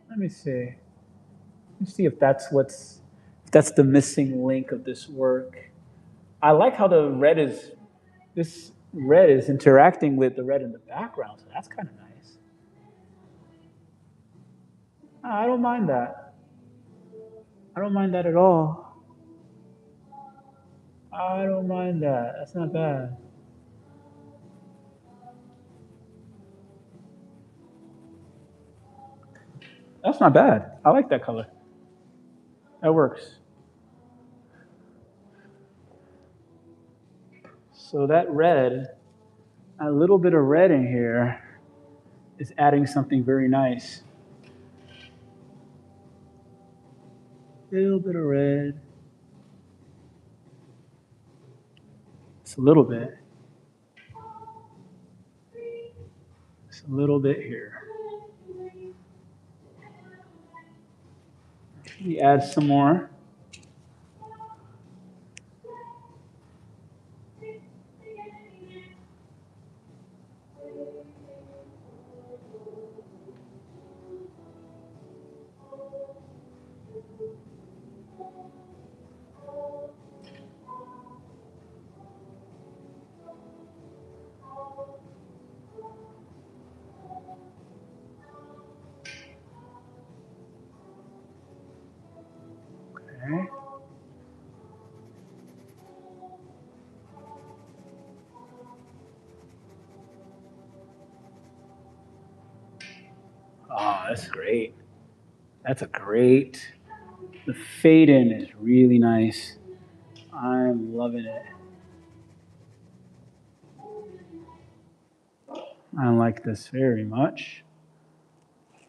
Let me see. Let me see if that's the missing link of this work. I like how this red is interacting with the red in the background, so that's kind of nice. I don't mind that. I don't mind that at all. I don't mind that. That's not bad. That's not bad. I like that color. That works. So that red, a little bit of red in here is adding something very nice. A little bit of red. It's a little bit. It's a little bit here. Let me add some more. Okay. Oh, that's great. That's a great. The fade in is really nice. I'm loving it. I like this very much.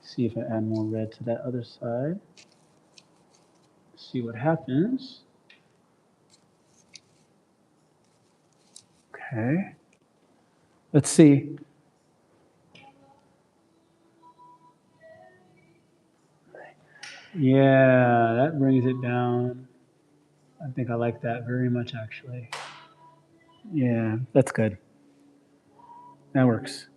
See if I add more red to that other side. See what happens. Okay. Let's see. Yeah, that brings it down. I think I like that very much, actually. Yeah, that's good. That works.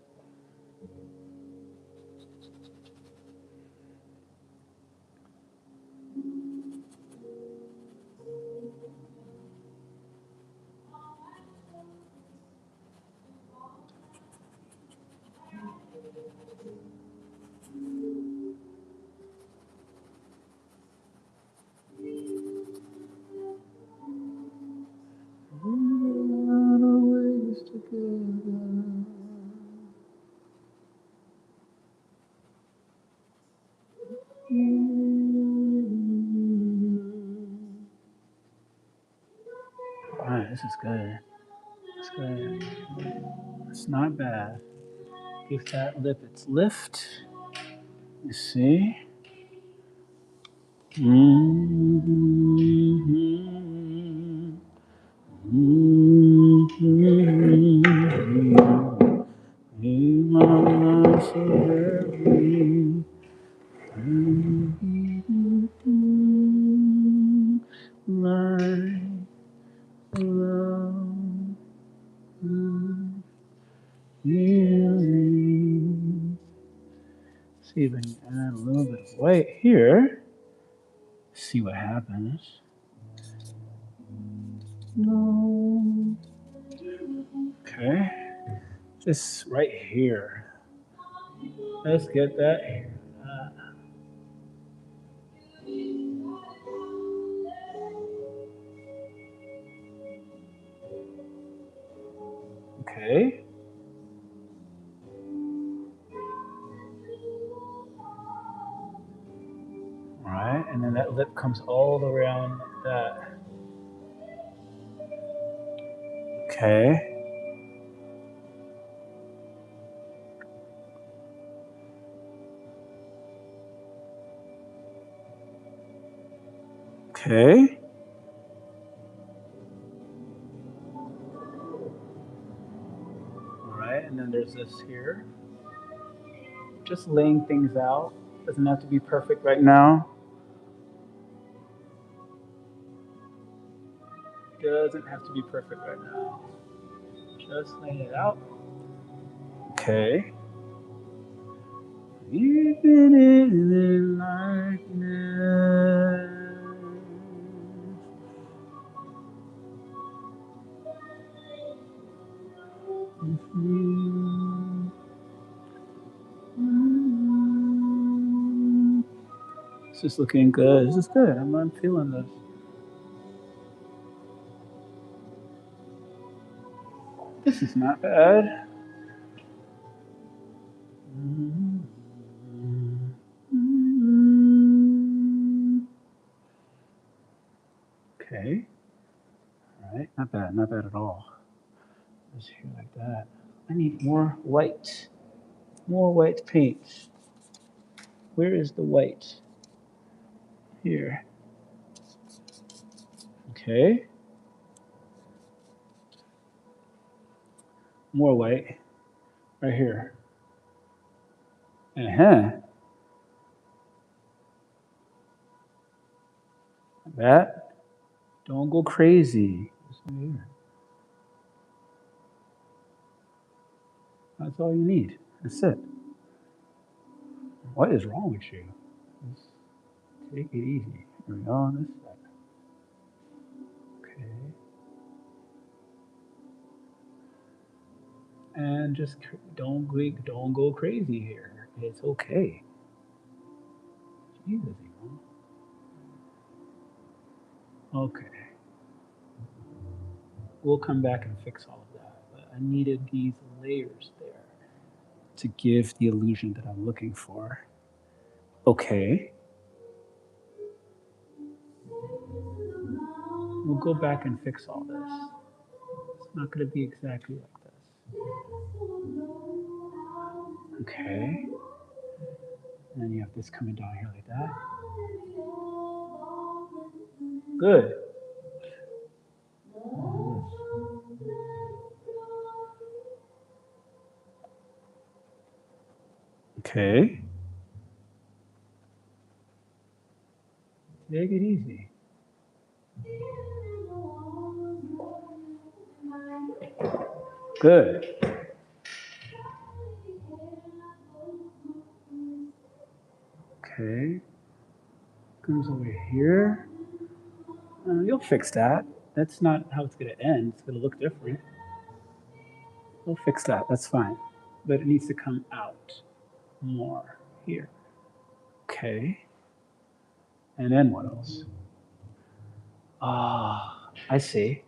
All right, this is good. It's good. It's not bad. Give that lip its lift. You see? Mm-hmm. Mm-hmm. In my life so very. Mm-hmm. Life alone. Healing. See if I can add a little bit of white here. See what happens. No. Okay. Just right here. Let's get that here. Okay. All right, and then that lip comes all around like that. Okay. Okay. All right, and then there's this here. Just laying things out. Doesn't have to be perfect right now. Doesn't have to be perfect right now. Just laying it out. Okay. Even in the likeness. This is looking good. This is good. I'm feeling this. This is not bad. Okay. All right. Not bad. Not bad at all. Just here like that. I need more white. More white paint. Where is the white? Here. Okay. More white. Right here. Uh-huh. That. Don't go crazy. That's all you need. That's it. What is wrong with you? Just take it easy. Here we go on this side. Okay. And just don't go crazy here. It's okay. Jesus, Imo. Okay. We'll come back and fix all of that. But I needed these layers there to give the illusion that I'm looking for. Okay. go back and fix all this. It's not going to be exactly like this. Okay. And then you have this coming down here like that. Good. Okay. Take it easy. Good. Okay. Comes over here. You'll fix that. That's not how it's going to end. It's going to look different. We'll fix that. That's fine. But it needs to come out more here. Okay. And then what else? Ah, I see.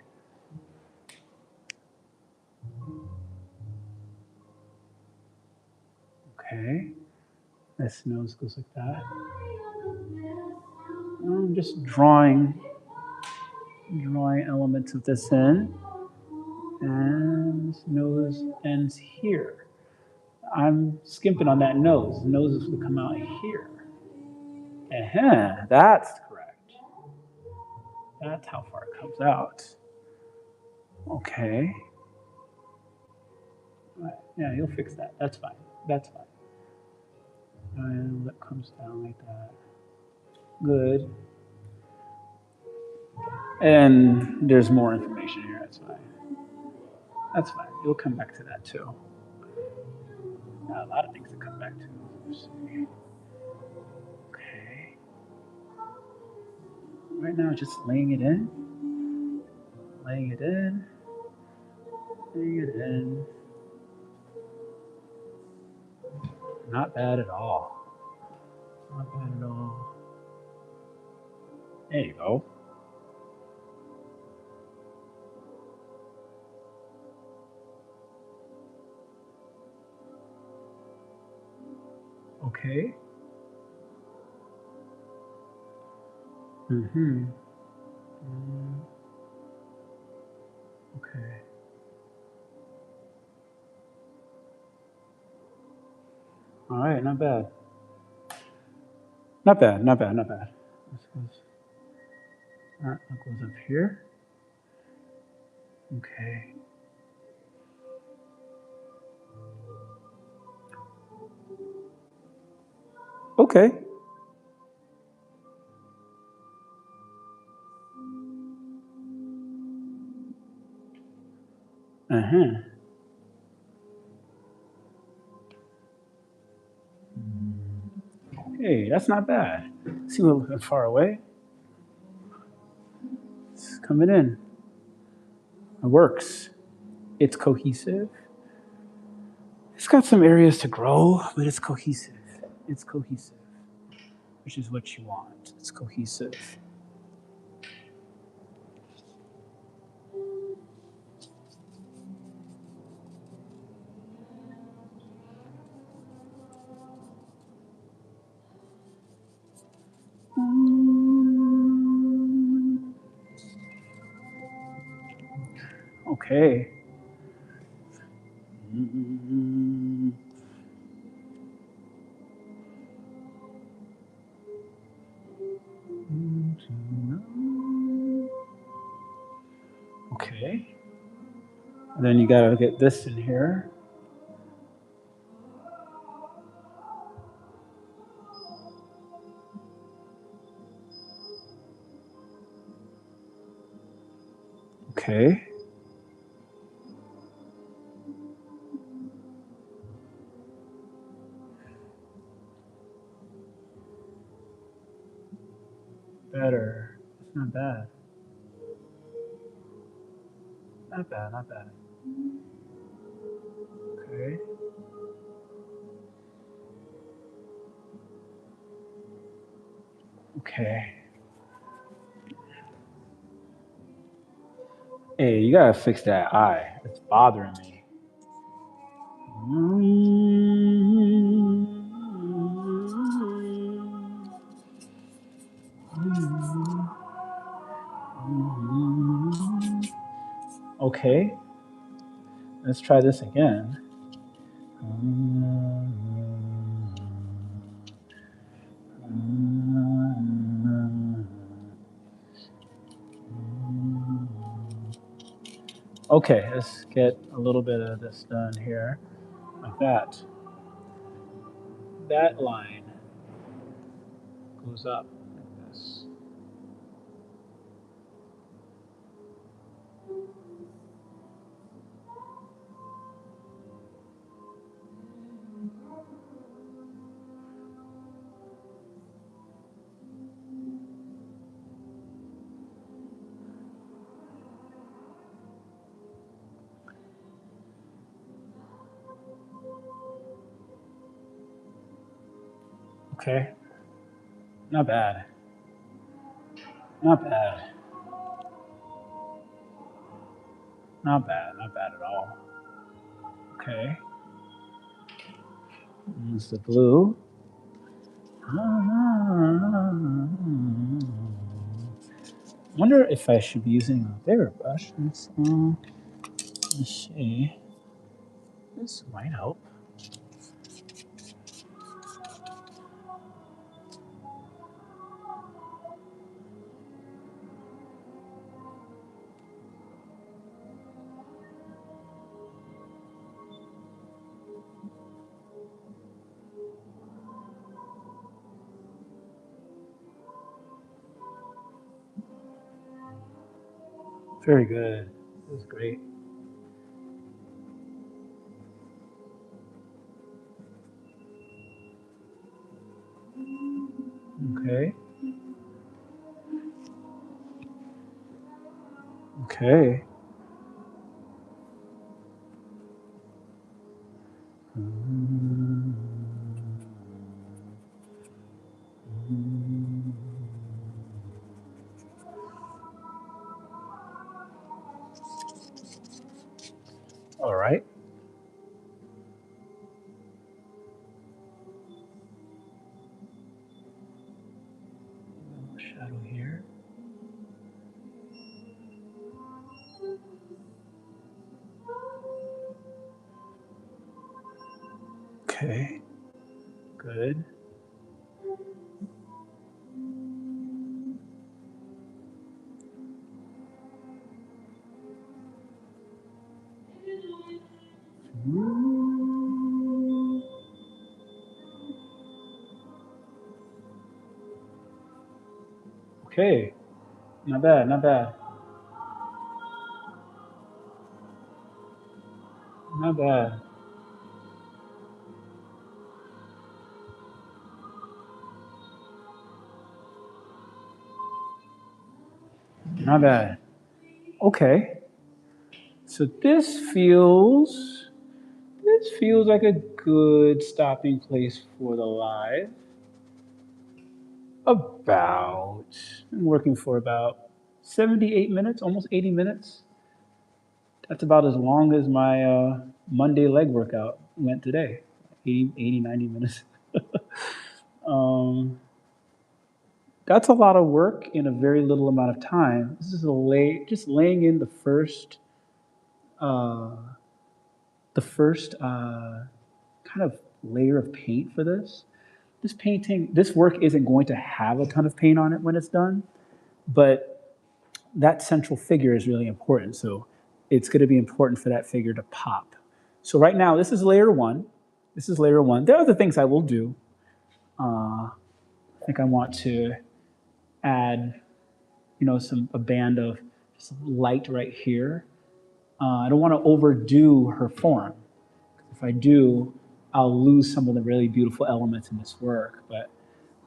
Okay. This nose goes like that. I'm just drawing elements of this in. And this nose ends here. I'm skimping on that nose. The nose is going to come out here. That's correct. That's how far it comes out. Okay. Yeah, you'll fix that. That's fine. That's fine. And that comes down like that. Good. And there's more information here. That's fine. That's fine. You'll come back to that too. Got a lot of things to come back to. Let's see. Okay. Right now, just laying it in. Laying it in. Laying it in. Not bad at all. Not bad at all. There you go. Okay. Mm-hmm. Okay. All right, not bad. Not bad, not bad, not bad. That goes up here. Okay. Okay. Uh-huh. Okay, that's not bad. See, we're looking far away. It's coming in. It works. It's cohesive. It's got some areas to grow, but it's cohesive. It's cohesive, which is what you want. It's cohesive. Okay. Okay. And then you gotta get this in here. Okay. Better. It's not bad. Not bad, not bad. Okay. Okay. Hey, you gotta fix that eye. It's bothering me. Okay, let's try this again. Okay, let's get a little bit of this done here, like that. That line goes up like this. Okay, not bad. Not bad. Not bad. Not bad at all. Okay. Here's the blue. Wonder if I should be using a bigger brush. Let's see. This might help. Very good. That was great. Okay. Okay. All right. Shadow here. Okay. Good. Okay. Not bad. Not bad. Not bad. Not bad. Okay. So this feels like a good stopping place for the live. I'm working for about 78 minutes, almost 80 minutes. That's about as long as my Monday leg workout went today. 80, 90 minutes. um, that's a lot of work in a very little amount of time. This is just laying in uh, the first kind of layer of paint for this. This work isn't going to have a ton of paint on it when it's done, but that central figure is really important. So it's going to be important for that figure to pop. So right now, this is layer one. This is layer one. There are other things I will do. I think I want to add, a band of some light right here. I don't want to overdo her form. If I do, I'll lose some of the really beautiful elements in this work. But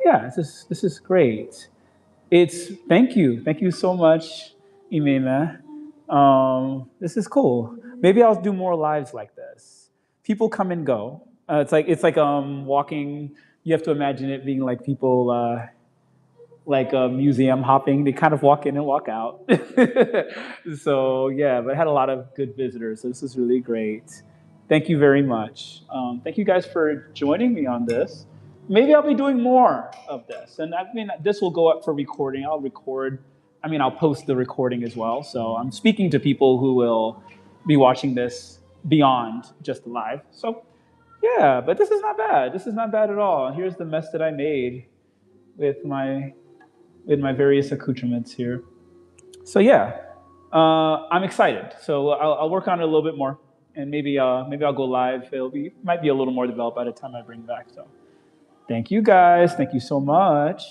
yeah, this is great. Thank you so much, Imo Imeh. This is cool. Maybe I'll do more lives like this. People come and go. It's like walking. You have to imagine it being like people like museum hopping. They kind of walk in and walk out. So yeah, but I had a lot of good visitors. So this is really great. Thank you very much. Thank you guys for joining me on this. Maybe I'll be doing more of this, and I mean this will go up for recording. I'll record I mean, I'll post the recording as well. So I'm speaking to people who will be watching this beyond just the live. So yeah, but this is not bad. This is not bad at all. Here's the mess that I made with my various accoutrements here. So yeah, I'm excited. So I'll work on it a little bit more, and maybe I'll go live. Might be a little more developed by the time I bring it back. So thank you guys. Thank you so much.